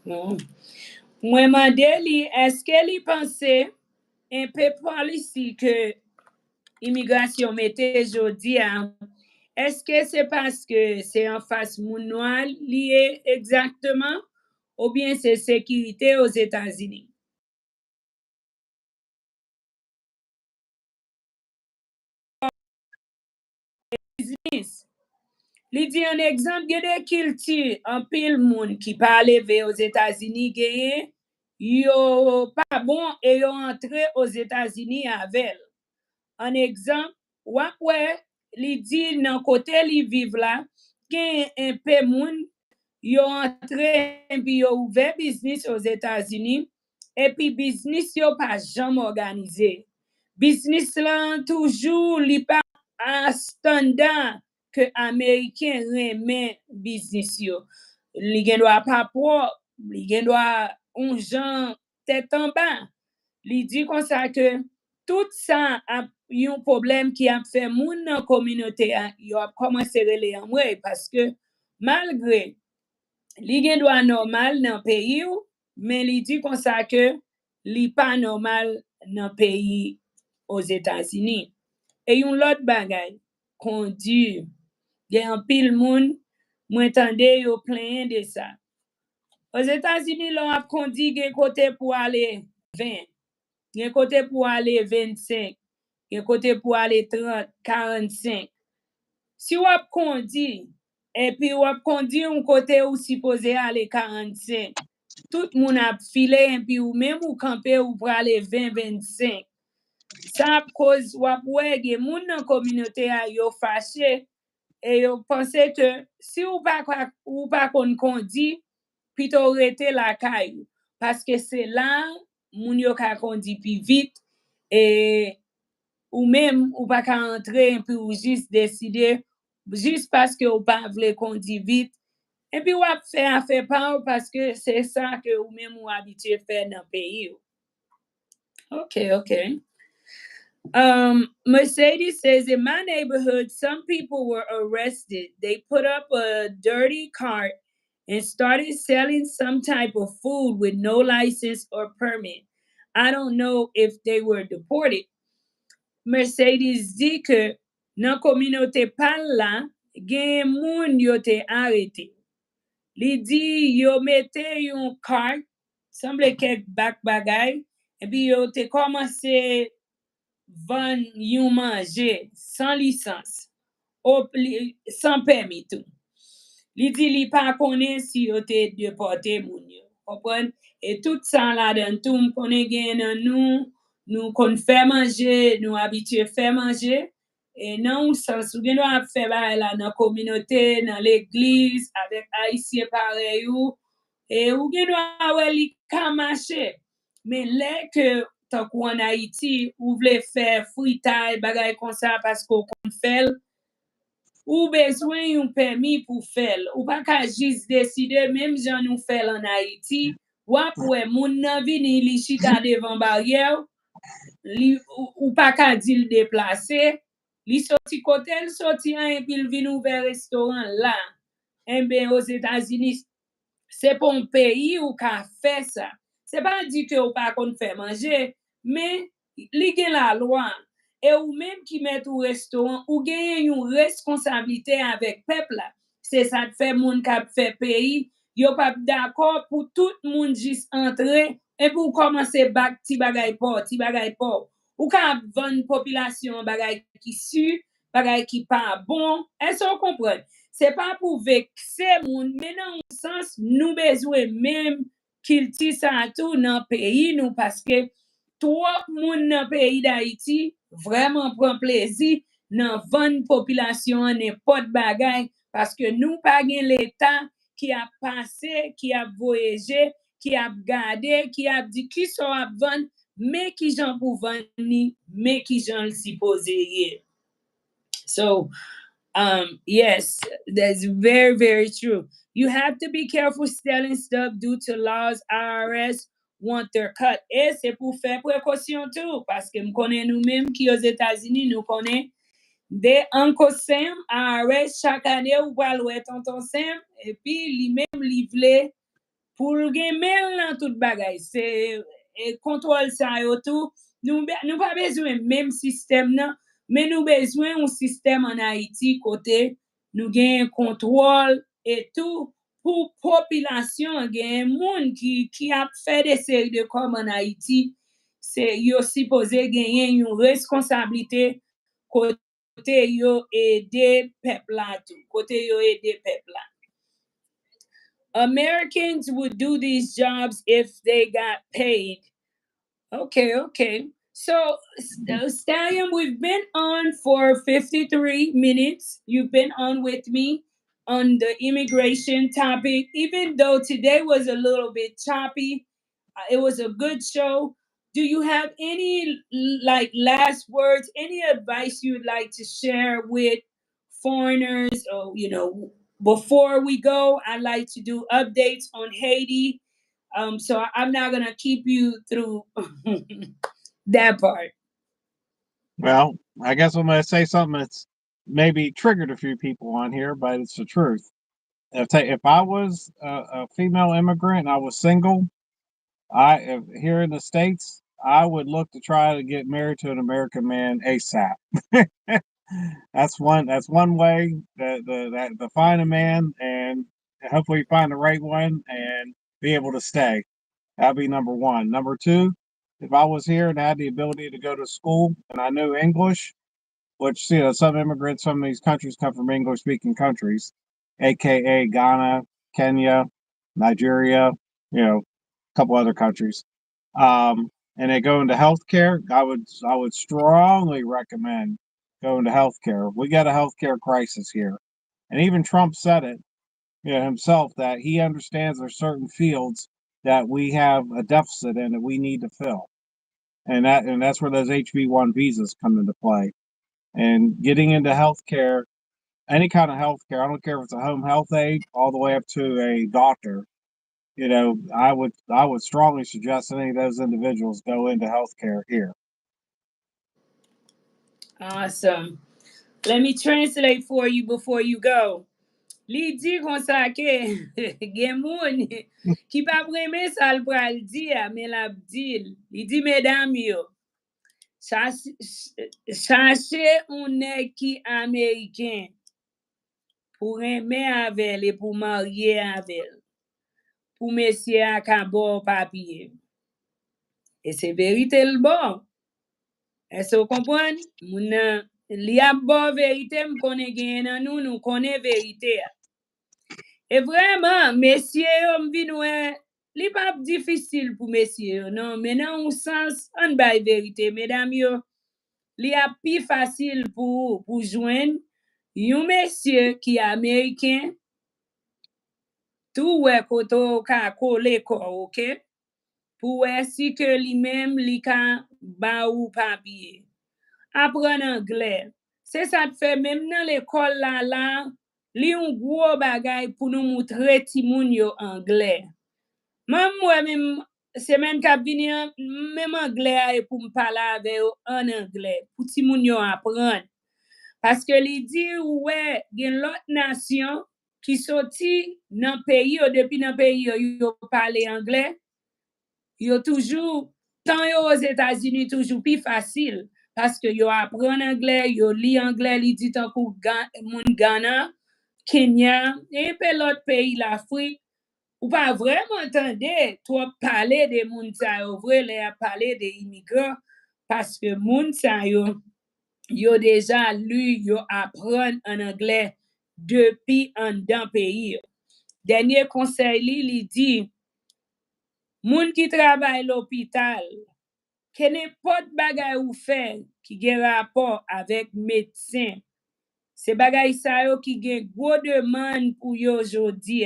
Mm. Mwen mande li, eske li panse un pe policy ke imigrasyon mette jodi a, eske se paske se an fas moun noir liye exactement ou bien se sécurité aux États-Unis? Business. Li di an exemple, gen de kilti an pil moun ki pa leve aux États-Unis genye, yo pa bon e yo entre aux États-Unis avel. An exemple, wap we, li di nan kote li vive la, gen un pe moun, yo entre pi yo ouve business aux États-Unis, epi business yo pa jam organize. Business lan toujou li pa a standard que Américain remet business yo. Li gen doit pas propre, li gen doit on jan tête en bas. Li di kon sa que tout ça a yon problème qui a fait moun nan communauté a, yo a commencé rele en mwe parce que malgré li gen doit normal nan pays ou, mais li di kon sa que li pas normal nan pays aux États-Unis. Et yon lot bagay, conduire. Gen an pile moun, mwen tande yo plen de sa. Aux États-Unis, l'on ap kondi gen kote pou ale 20, gen kote pou ale 25, gen kote pou ale 30, 45. Si wap kondi, epi wap kondi yon kote ou supposé ale 45, tout moun ap file, epi ou même ou kampe ou pou ale 20, 25. Sa ap koz wap we gen moun nan kominote a yo fache, et yo pense que si ou pa kon kondi, pito rete la kay, parce que c'est là moun yo ka kondi pi vite, et ou même ou pa ka entre puis ou juste décider juste parce que ou pas vle conduire vite. Et puis, ou ap fait affaire pa ou parce que c'est ça que ou même ou habitué faire dans le pays. Okay, okay. Mercedes says in my neighborhood, some people were arrested. They put up a dirty cart and started selling some type of food with no license or permit. I don't know if they were deported. Mercedes dit que nan communauté pal la, gen moun yo te arrêté. Li di yo mette yon cart, semble kek bak bagay, et puis yo te commencé van yon manje sans licence, sans permis tout. Li di li pa konen si yo te deporte moun yo. Kompren? Et tout ça la dan tout m konen gen nan nou kon fè manje, nou habitué fè manje, et nan ou sens, ou gen nou ap fè bay la nan kominote, nan l'église, avek haïtien pareil et ou gen nou a wè li ka mache. Men lè ke tankou an Haïti, ou vle fè fritay, bagay kon sa, pasko kon fèl, ou bezwen yon permis pou fèl. Ou pa ka jis deside, même jan nou fèl en Haïti, wap wè moun nan vini li chita devan barrière, ou pa ka di l déplacer, li soti kote, l soti an, et puis l vin ouver restaurant là. En ben, aux États-Unis, c'est pour un pays où ka fait ça. C'est pas dit que ou pas qu'on fait manger, mais li gen la loi. Et ou même qui met au restaurant, ou gen une responsabilité avec peuple là. C'est ça te fait moun k'ap fait pays, yo pas d'accord pour tout moun juste entrer et pour commencer bak ti bagay po. Ou ka vendre population bagay qui su, bagay qui pas bon. Est-ce qu'on comprend? C'est pas pour vexer moun, mais dans un sens, nous besoin même qu'il ti ça tout dans le pays, nous, parce que trop moun dans le pays d'Haïti vraiment prend plaisir dans vendre population n'importe bagay, parce que nous pas gen l'État qui a passé, qui a voyagé, qui a gardé, qui a dit qui sont à vendre, mais qui j'en pour vendre, mais qui j'en supposé. So, yes, that's very, very true. You have to be careful selling stuff due to laws. IRS want their cut. Et c'est pour faire précaution tout, parce que nous connaissons nous-mêmes qui aux États-Unis, nous connaissons des Uncle Sam, IRS, chaque année, ou va louer tonton Sam, et puis lui-même livre pour gen mel dans tout bagay. C'est contrôle ça yo tout. Nous pas besoin même système nan, mais nous besoin un système en Haïti côté nous gen contrôle et tout pour population gen moun qui a fait des séries de comme en Haïti, c'est yo supposé gagner une responsabilité côté yo aider peuple là tout. Côté yo aider peuple là. Americans would do these jobs if they got paid. Okay, okay. So, Stallion, we've been on for 53 minutes. You've been on with me on the immigration topic, even though today was a little bit choppy. It was a good show. Do you have any like last words, any advice you'd like to share with foreigners or before we go? I like to do updates on Haiti. So I'm not gonna keep you through that part. Well, I guess I'm going to say something that's maybe triggered a few people on here, but it's the truth. If I was a female immigrant and I was single, here in the States, I would look to try to get married to an American man ASAP. That's one way to find a man and hopefully find the right one and be able to stay. That'd be number one. Number two, if I was here and I had the ability to go to school and I knew English, which some immigrants from these countries come from English speaking countries, aka Ghana, Kenya, Nigeria, a couple other countries. And they go into healthcare, I would strongly recommend going to healthcare. We got a healthcare crisis here. And even Trump said it, himself, that he understands there's certain fields that we have a deficit in that we need to fill. And that's where those HB1 visas come into play. And getting into healthcare any kind of health care. I don't care if it's a home health aide all the way up to a doctor. You know, I would strongly suggest any of those individuals go into healthcare here. Awesome. Let me translate for you before you go. Li di kon sa ke gen moun ki pa preme sa l pral di a, men la dil. Li di mesdames yo, chache un nèg ki Américain pour reme avel et pour marier avel. Pour monsieur a ka bon papier. Et c'est vérité le bon. Est-ce que vous comprenez? Moun nan li a bon vérité, m konnen gen nan nou konnen vérité a. Et vraiment, messieurs, on vit nous li pas difficile pour messieurs, non, mais dans un sens, on bay vérité, mesdames yo, li a plus facile pour joindre un monsieur qui est américain, tout ouais koto ka kole ko, OK? Pour si que lui-même li ka ba ou papier. Apprendre anglais. C'est ça te fait même dans l'école là, li un gros bagay pour nous montrer ti moun yo anglais. Même semaine k'ap vini même anglais pour me parler avec eux en anglais pour ti moun yo apprendre. Parce que li di ouais, gen l'autre nation qui sorti dans pays yo depuis dans pays yo parle anglais. Yo toujours tant yo aux États-Unis toujours plus facile parce que yo apprend anglais, yo lit anglais, li dit tant pour moun Ghana, Kenya et puis l'autre pays l'Afrique ou pas vraiment entendre trop parler de moun sa yo vrai les parler des immigrants parce que moun sa yo déjà lu, yo apprend en anglais depuis en dans pays. Dernier conseil li dit moun qui travaille l'hôpital, que n'importe bagay ou fait qui gen rapport avec médecin, c'est bagay sa yo qui gen gros demande pour yo jodi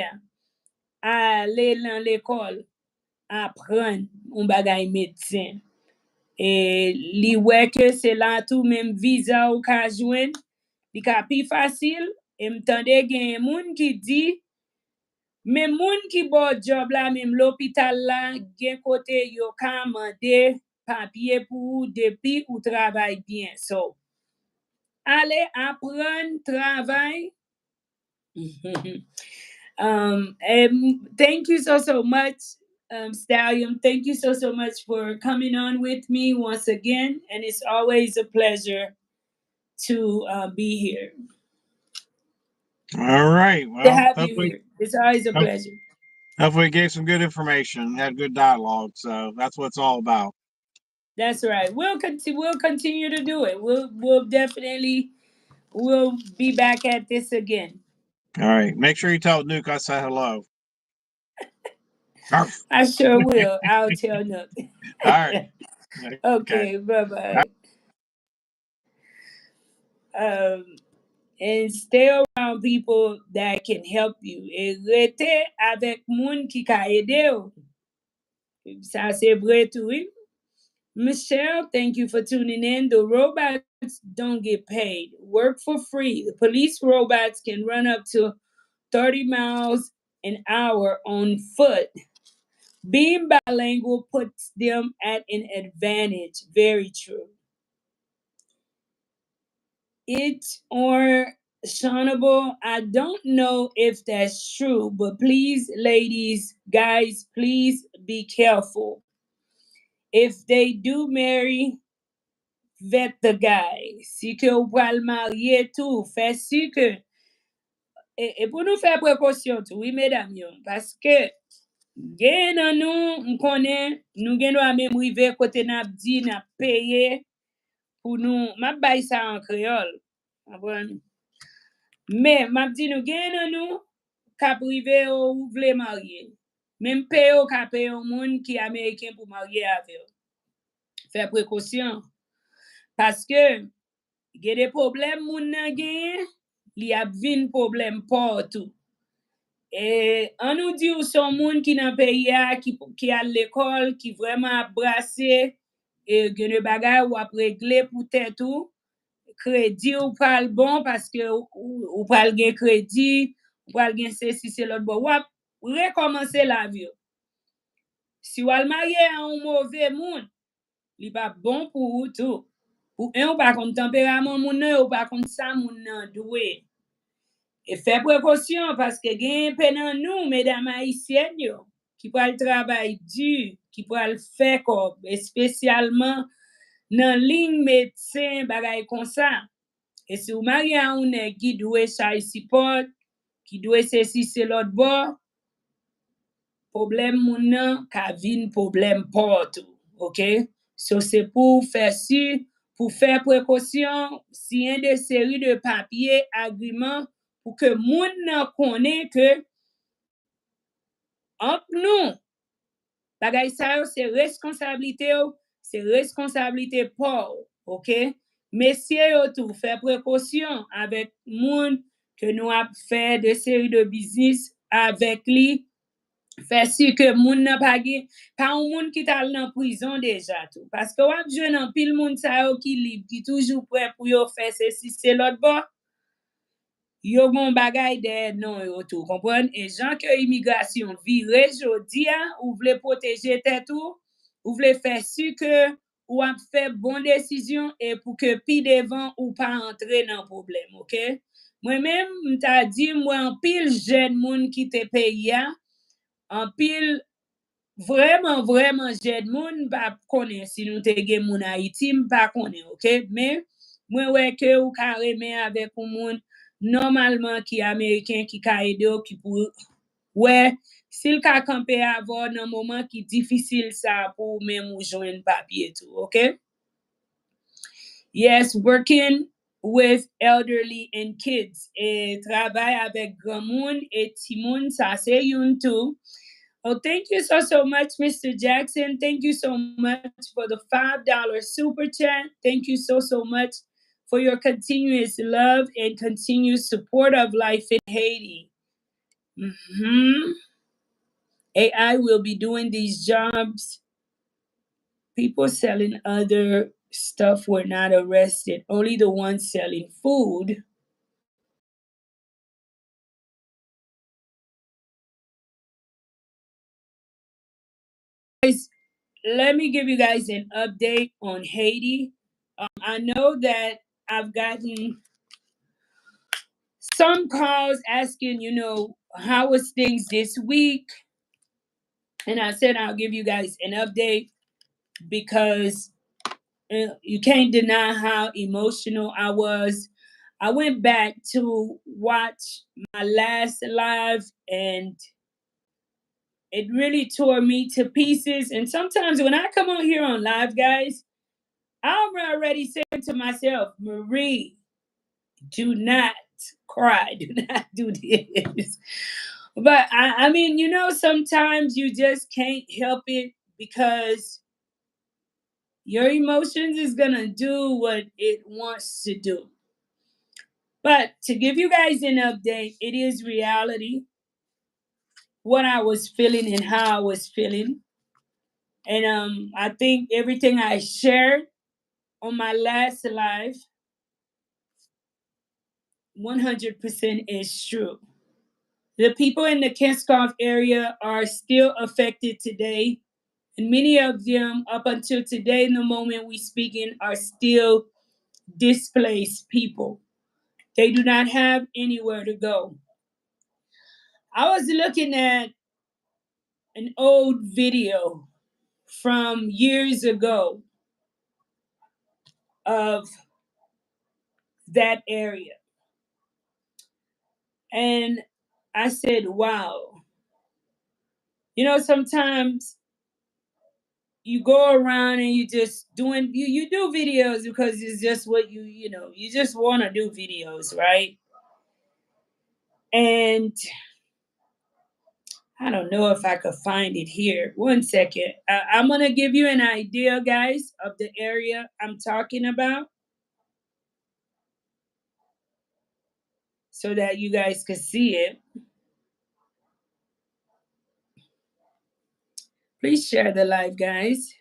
à aller dans l'école apprendre un bagay médecin. Et li wè que c'est là tout même visa ou ka joindre, li ka pi facile, et m'tande gen moun qui dit mais moun ki bo job la, même l'hôpital la, gen kote yo ka mande papier pour depuis ou travail bien. So, allez apprendre travail. Thank you so much, Stallion. Thank you so much for coming on with me once again. And it's always a pleasure to be here. All right. Well, To have you here. It's always a pleasure. Hopefully we gave some good information, had good dialogue. So that's what it's all about. That's right. We'll continue to do it. We'll definitely we'll be back at this again. All right. Make sure you tell Nuke I said hello. I sure will. I'll tell Nuke. All right. Okay. Bye-bye. And stay around people that can help you. Et rete avec moun qui ka aider ou. Ça c'est vrai tout, oui. Michelle, thank you for tuning in. The robots don't get paid. Work for free. The police robots can run up to 30 miles an hour on foot. Being bilingual puts them at an advantage. Very true. It's unshonable. I don't know if that's true, but please, ladies, guys, please be careful. If they do marry, vet the guy. Si que ou pral marier tout, fais si que et pour nous faire précaution tout, oui mesdames yo, parce que gen nan nou m'konnen nous gen doit même rive côté n'a di n'a payer pour nous m'a bay ça en créole. Mais m'a di nous gen nan nou ka privé ou vle marier. Même payer ou ka payer un monde qui américain pour marier avec. Faire précaution. Parce que il y a des problèmes moun nan gen, li ap vin problème partout. Et on nous dit ou son moun qui nan pays qui à l'école, qui vraiment brassé et gen de bagay ou ap régler pour tête ou crédit ou pral bon parce que ou pral gen crédit, ou pral gen ceci, c'est l'autre bon. Ou recommencer la vie. Si ou al marié à un mauvais monde, li pas bon pour ou tout. Ou ou pas contre tempérament moun nan, ou pas contre ça moun nan doué. Et fait précaution parce que gen penan nous, mesdames haïtiennes yo, qui pral travail dur, qui pral faire comme, spécialement dans ligne médecin bagay comme ça. Et si vous mariez à un qui doit child support, qui doit ceci, c'est l'autre bord, problème moun nan ka vin problème partout. OK? So c'est pour faire sûr, pour faire précaution, si un de série de papiers, agréments, pour que moun nan connaît que entre nous, bagay sa yo, c'est responsabilité pour, OK? Messieurs yo tout, faire précaution avec moun que nous a fait de série de business avec lui. Fait sûr que moun nan pa un moun qui tal dans prison déjà tout. Parce que wap jwenn an pile moun sa yo qui libre, qui toujours prêt pour yo faire ceci, c'est l'autre bord. Yo gon bagay de non yo tout, comprendre? Et gens que immigration vire jodi ou vle protéger tête ou vle faire sûr que ou a fait bonne décision et pour que pi devant ou pas entrer dans problème, OK? Moi-même, m'ta dit moi en pile jeune moun qui te pays en pile vraiment jeune moun pas connaît si nous te gen moun Haïti pas connaît, OK? Mais moi ouais que ou ka remen avec un moun normalement qui américain qui ka aider qui pour ouais s'il ka camper avant dans moment qui difficile ça pour même ou joindre papier tout, OK? Yes, working with elderly and kids. Et travail avec grand moun et ti moun, ça c'est une tout. Oh, thank you so much, Mr. Jackson. Thank you so much for the $5 super chat. Thank you so much for your continuous love and continuous support of Life in Haiti. AI will be doing these jobs. People selling other stuff were not arrested. Only the ones selling food. Guys, let me give you guys an update on Haiti. I know that I've gotten some calls asking, how was things this week? And I said I'll give you guys an update because you can't deny how emotional I was. I went back to watch my last live and it really tore me to pieces. And sometimes when I come on here on live, guys, I'm already saying to myself, Marie, do not cry. Do not do this. But I mean, sometimes you just can't help it because your emotions is going to do what it wants to do. But to give you guys an update, it is reality, what I was feeling and how I was feeling. And I think everything I shared on my last live, 100% is true. The people in the Kinskov area are still affected today. And many of them, up until today, in the moment we speaking, are still displaced people. They do not have anywhere to go. I was looking at an old video from years ago of that area. And I said, wow. Sometimes you go around and you just you do videos because it's just what you just want to do videos, right? And I don't know if I could find it here. One second. I'm going to give you an idea, guys, of the area I'm talking about so that you guys can see it. Please share the live, guys.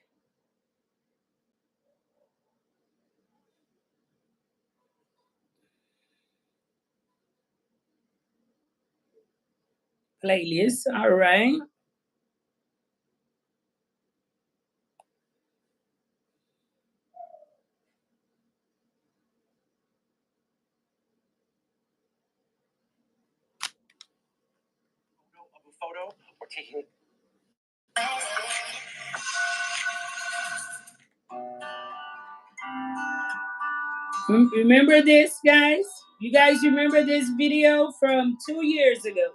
playlist. All right. Photo or taking. Remember this, guys? You guys remember this video from 2 years ago?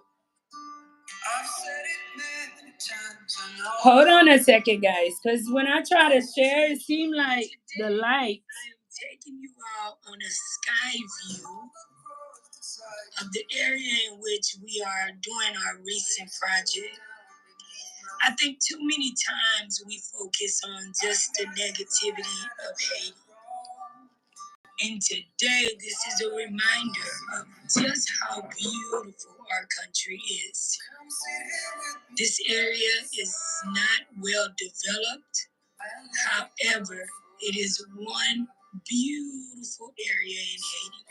Hold on a second, guys, because when I try to share, it seems like the lights. I am taking you all on a sky view of the area in which we are doing our recent project. I think too many times we focus on just the negativity of Haiti. And today, this is a reminder of just how beautiful our country is. This area is not well developed. However, it is one beautiful area in Haiti.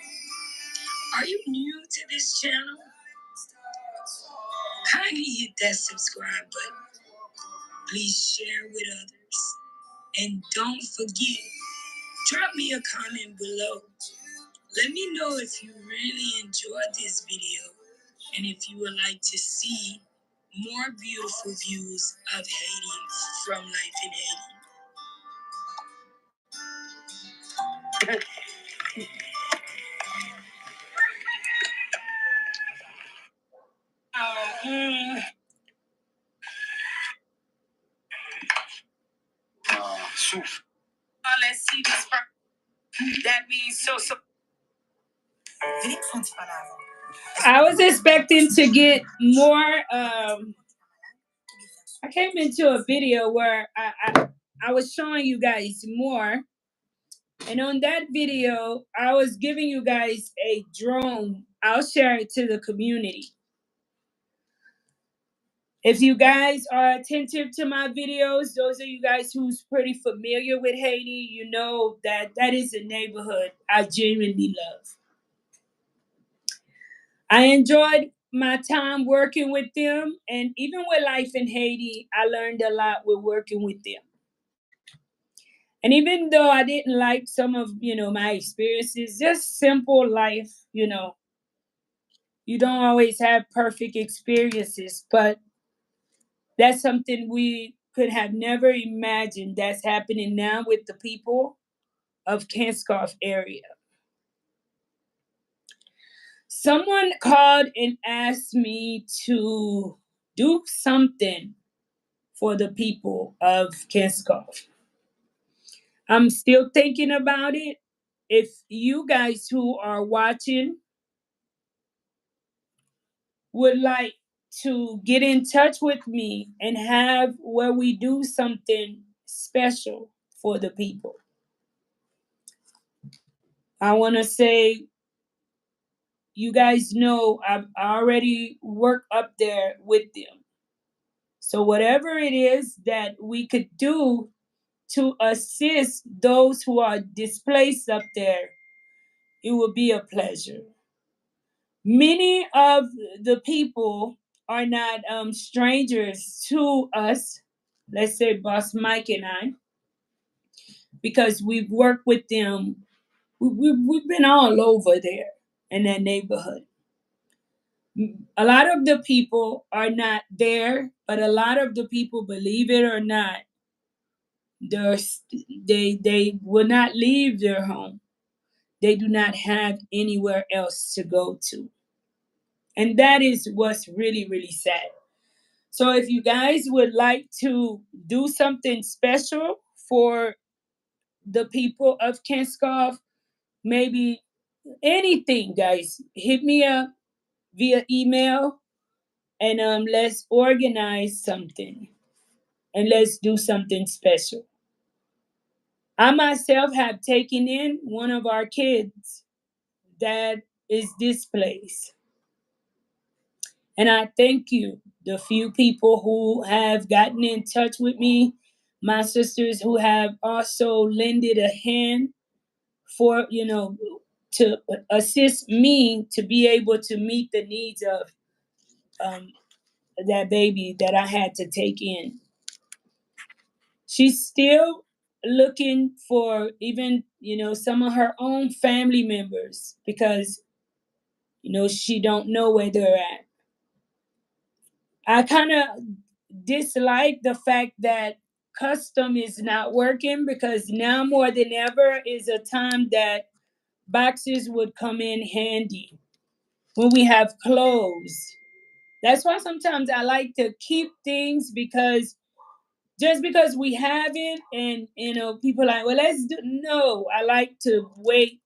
Are you new to this channel? Kindly hit that subscribe button. Please share with others. And don't forget, drop me a comment below. Let me know if you really enjoyed this video and if you would like to see more beautiful views of Haiti from Life in Haiti. Let's see this. That means so. I was expecting to get more. I came into a video where I was showing you guys more. And on that video, I was giving you guys a drone. I'll share it to the community. If you guys are attentive to my videos, those of you guys who's pretty familiar with Haiti, you know that that is a neighborhood I genuinely love. I enjoyed my time working with them, and even with Life in Haiti, I learned a lot with working with them. And even though I didn't like some of, my experiences, just simple life, you don't always have perfect experiences, but that's something we could have never imagined that's happening now with the people of Kenskoff area. Someone called and asked me to do something for the people of Kenskoff. I'm still thinking about it. If you guys who are watching would like to get in touch with me and have where we do something special for the people, I want to say, you guys know I've already worked up there with them. So whatever it is that we could do to assist those who are displaced up there, it will be a pleasure. Many of the people are not strangers to us, let's say Boss Mike and I, because we've worked with them. We've been all over there in that neighborhood. A lot of the people are not there, but a lot of the people, believe it or not, they will not leave their home. They do not have anywhere else to go to. And that is what's really, really sad. So if you guys would like to do something special for the people of Kenskoff, maybe anything, guys, hit me up via email and let's organize something and let's do something special. I myself have taken in one of our kids that is displaced. And I thank you, the few people who have gotten in touch with me, my sisters who have also lended a hand for, to assist me to be able to meet the needs of that baby that I had to take in. She's still looking for even, some of her own family members because, she don't know where they're at. I kind of dislike the fact that custom is not working because now more than ever is a time that boxes would come in handy when we have clothes. That's why sometimes I like to keep things because just because we have it and people are like, well, let's do no, I like to wait.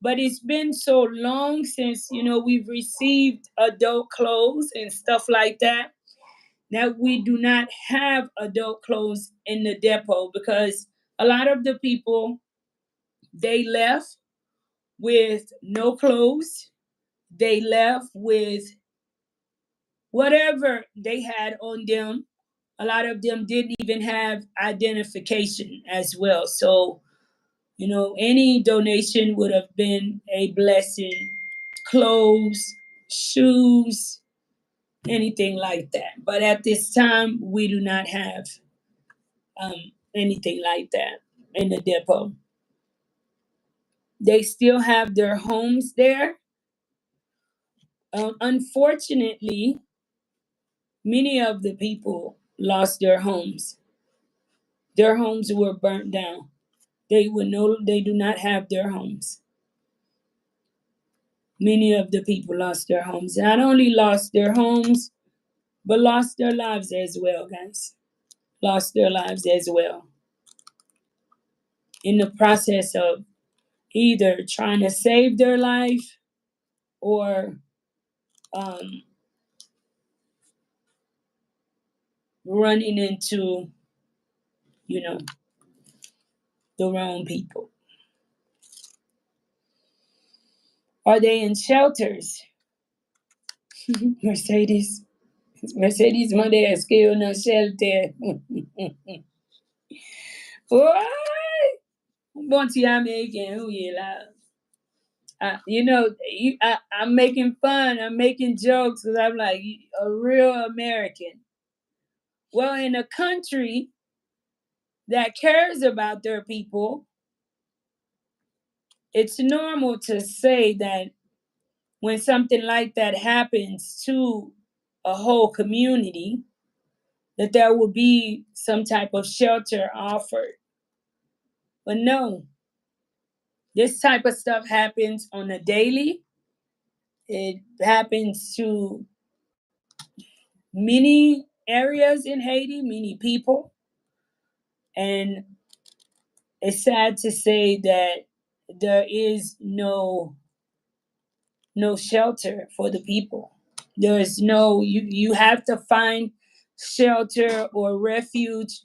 But it's been so long since we've received adult clothes and stuff like that we do not have adult clothes in the depot because a lot of the people they left with no clothes. They left with whatever they had on them. A lot of them didn't even have identification as well. So, any donation would have been a blessing. Clothes, shoes, anything like that. But at this time, we do not have anything like that in the depot. They still have their homes there. Unfortunately, many of the people lost their homes. Their homes were burnt down. They do not have their homes. Many of the people lost their homes. Not only lost their homes, but lost their lives as well, guys. Lost their lives as well. In the process of either trying to save their life or um, running into, you know, the wrong people. Are they in shelters? Mercedes. Mercedes Monday at skill no shelter. Why? Bonti American, who you love? I'm making fun. I'm making jokes because I'm like a real American. Well, in a country that cares about their people, it's normal to say that when something like that happens to a whole community, that there will be some type of shelter offered. But no, this type of stuff happens on a daily. It happens to many areas in Haiti, many people. And it's sad to say that there is no shelter for the people. There is no you have to find shelter or refuge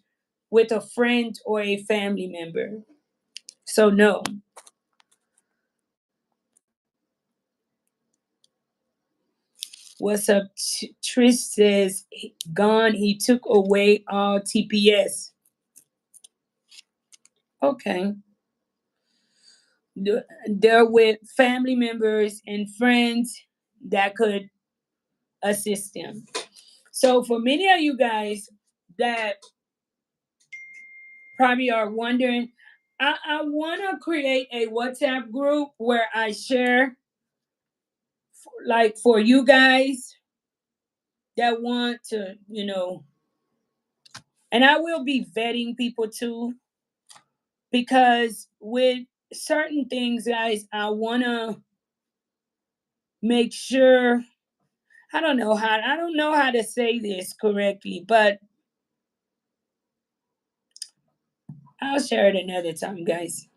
with a friend or a family member. So no. What's up? Trish says gone. He took away all TPS. Okay. They're with family members and friends that could assist them. So for many of you guys that probably are wondering, I want to create a WhatsApp group where I share, like for you guys that want to, and I will be vetting people too, because with certain things, guys, I want to make sure. I don't know how to say this correctly, but I'll share it another time, guys.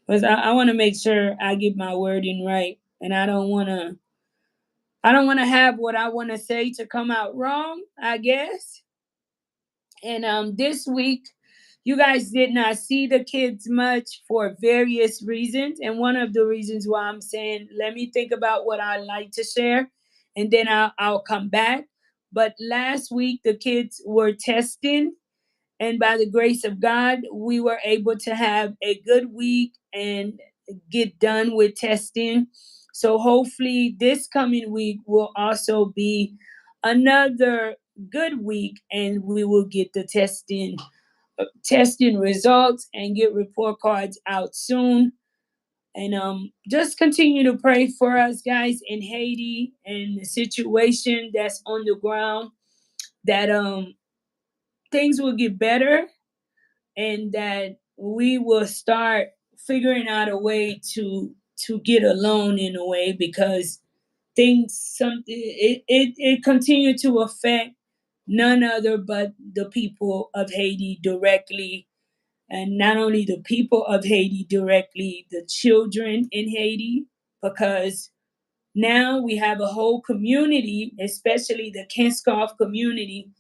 Because I want to make sure I get my wording right, and I don't want to have what I want to say to come out wrong, I guess. And this week, you guys did not see the kids much for various reasons. And one of the reasons why I'm saying, let me think about what I like to share, and then I'll come back. But last week, the kids were testing, and by the grace of God, we were able to have a good week and get done with testing. So hopefully, this coming week will also be another good week, and we will get the testing results and get report cards out soon. And just continue to pray for us, guys, in Haiti and the situation that's on the ground. That things will get better, and that we will start figuring out a way to get a loan in a way, because it continue to affect none other but the people of Haiti directly. And not only the people of Haiti directly, the children in Haiti, because now we have a whole community, especially the Kinskoff community.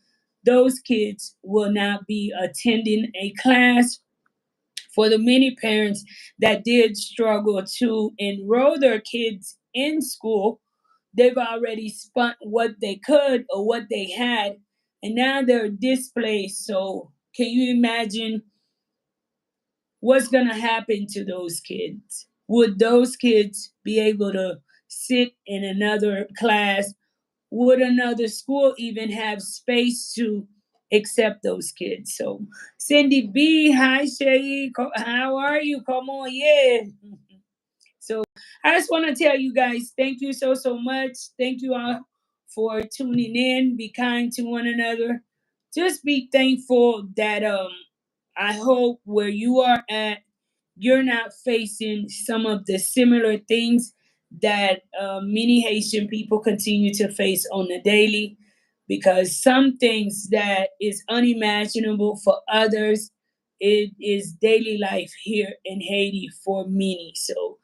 Those kids will not be attending a class. For the many parents that did struggle to enroll their kids in school, they've already spent what they could or what they had, and now they're displaced. So, can you imagine what's going to happen to those kids? Would those kids be able to sit in another class? Would another school even have space to accept those kids? So, Cindy B, hi Shay, how are you? Come on, yeah. So, I just want to tell you guys, thank you so much. Thank you all for tuning in. Be kind to one another. Just be thankful that I hope where you are at, you're not facing some of the similar things that many Haitian people continue to face on the daily, because some things that is unimaginable for others, it is daily life here in Haiti for many. So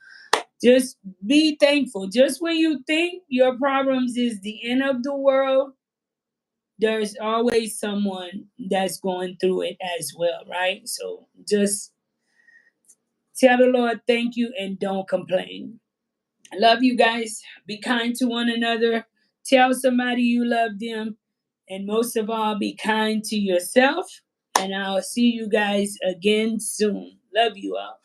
just be thankful. Just when you think your problems is the end of the world, there's always someone that's going through it as well, right? So just tell the Lord thank you and don't complain. I love you guys. Be kind to one another. Tell somebody you love them. And most of all, be kind to yourself. And I'll see you guys again soon. Love you all.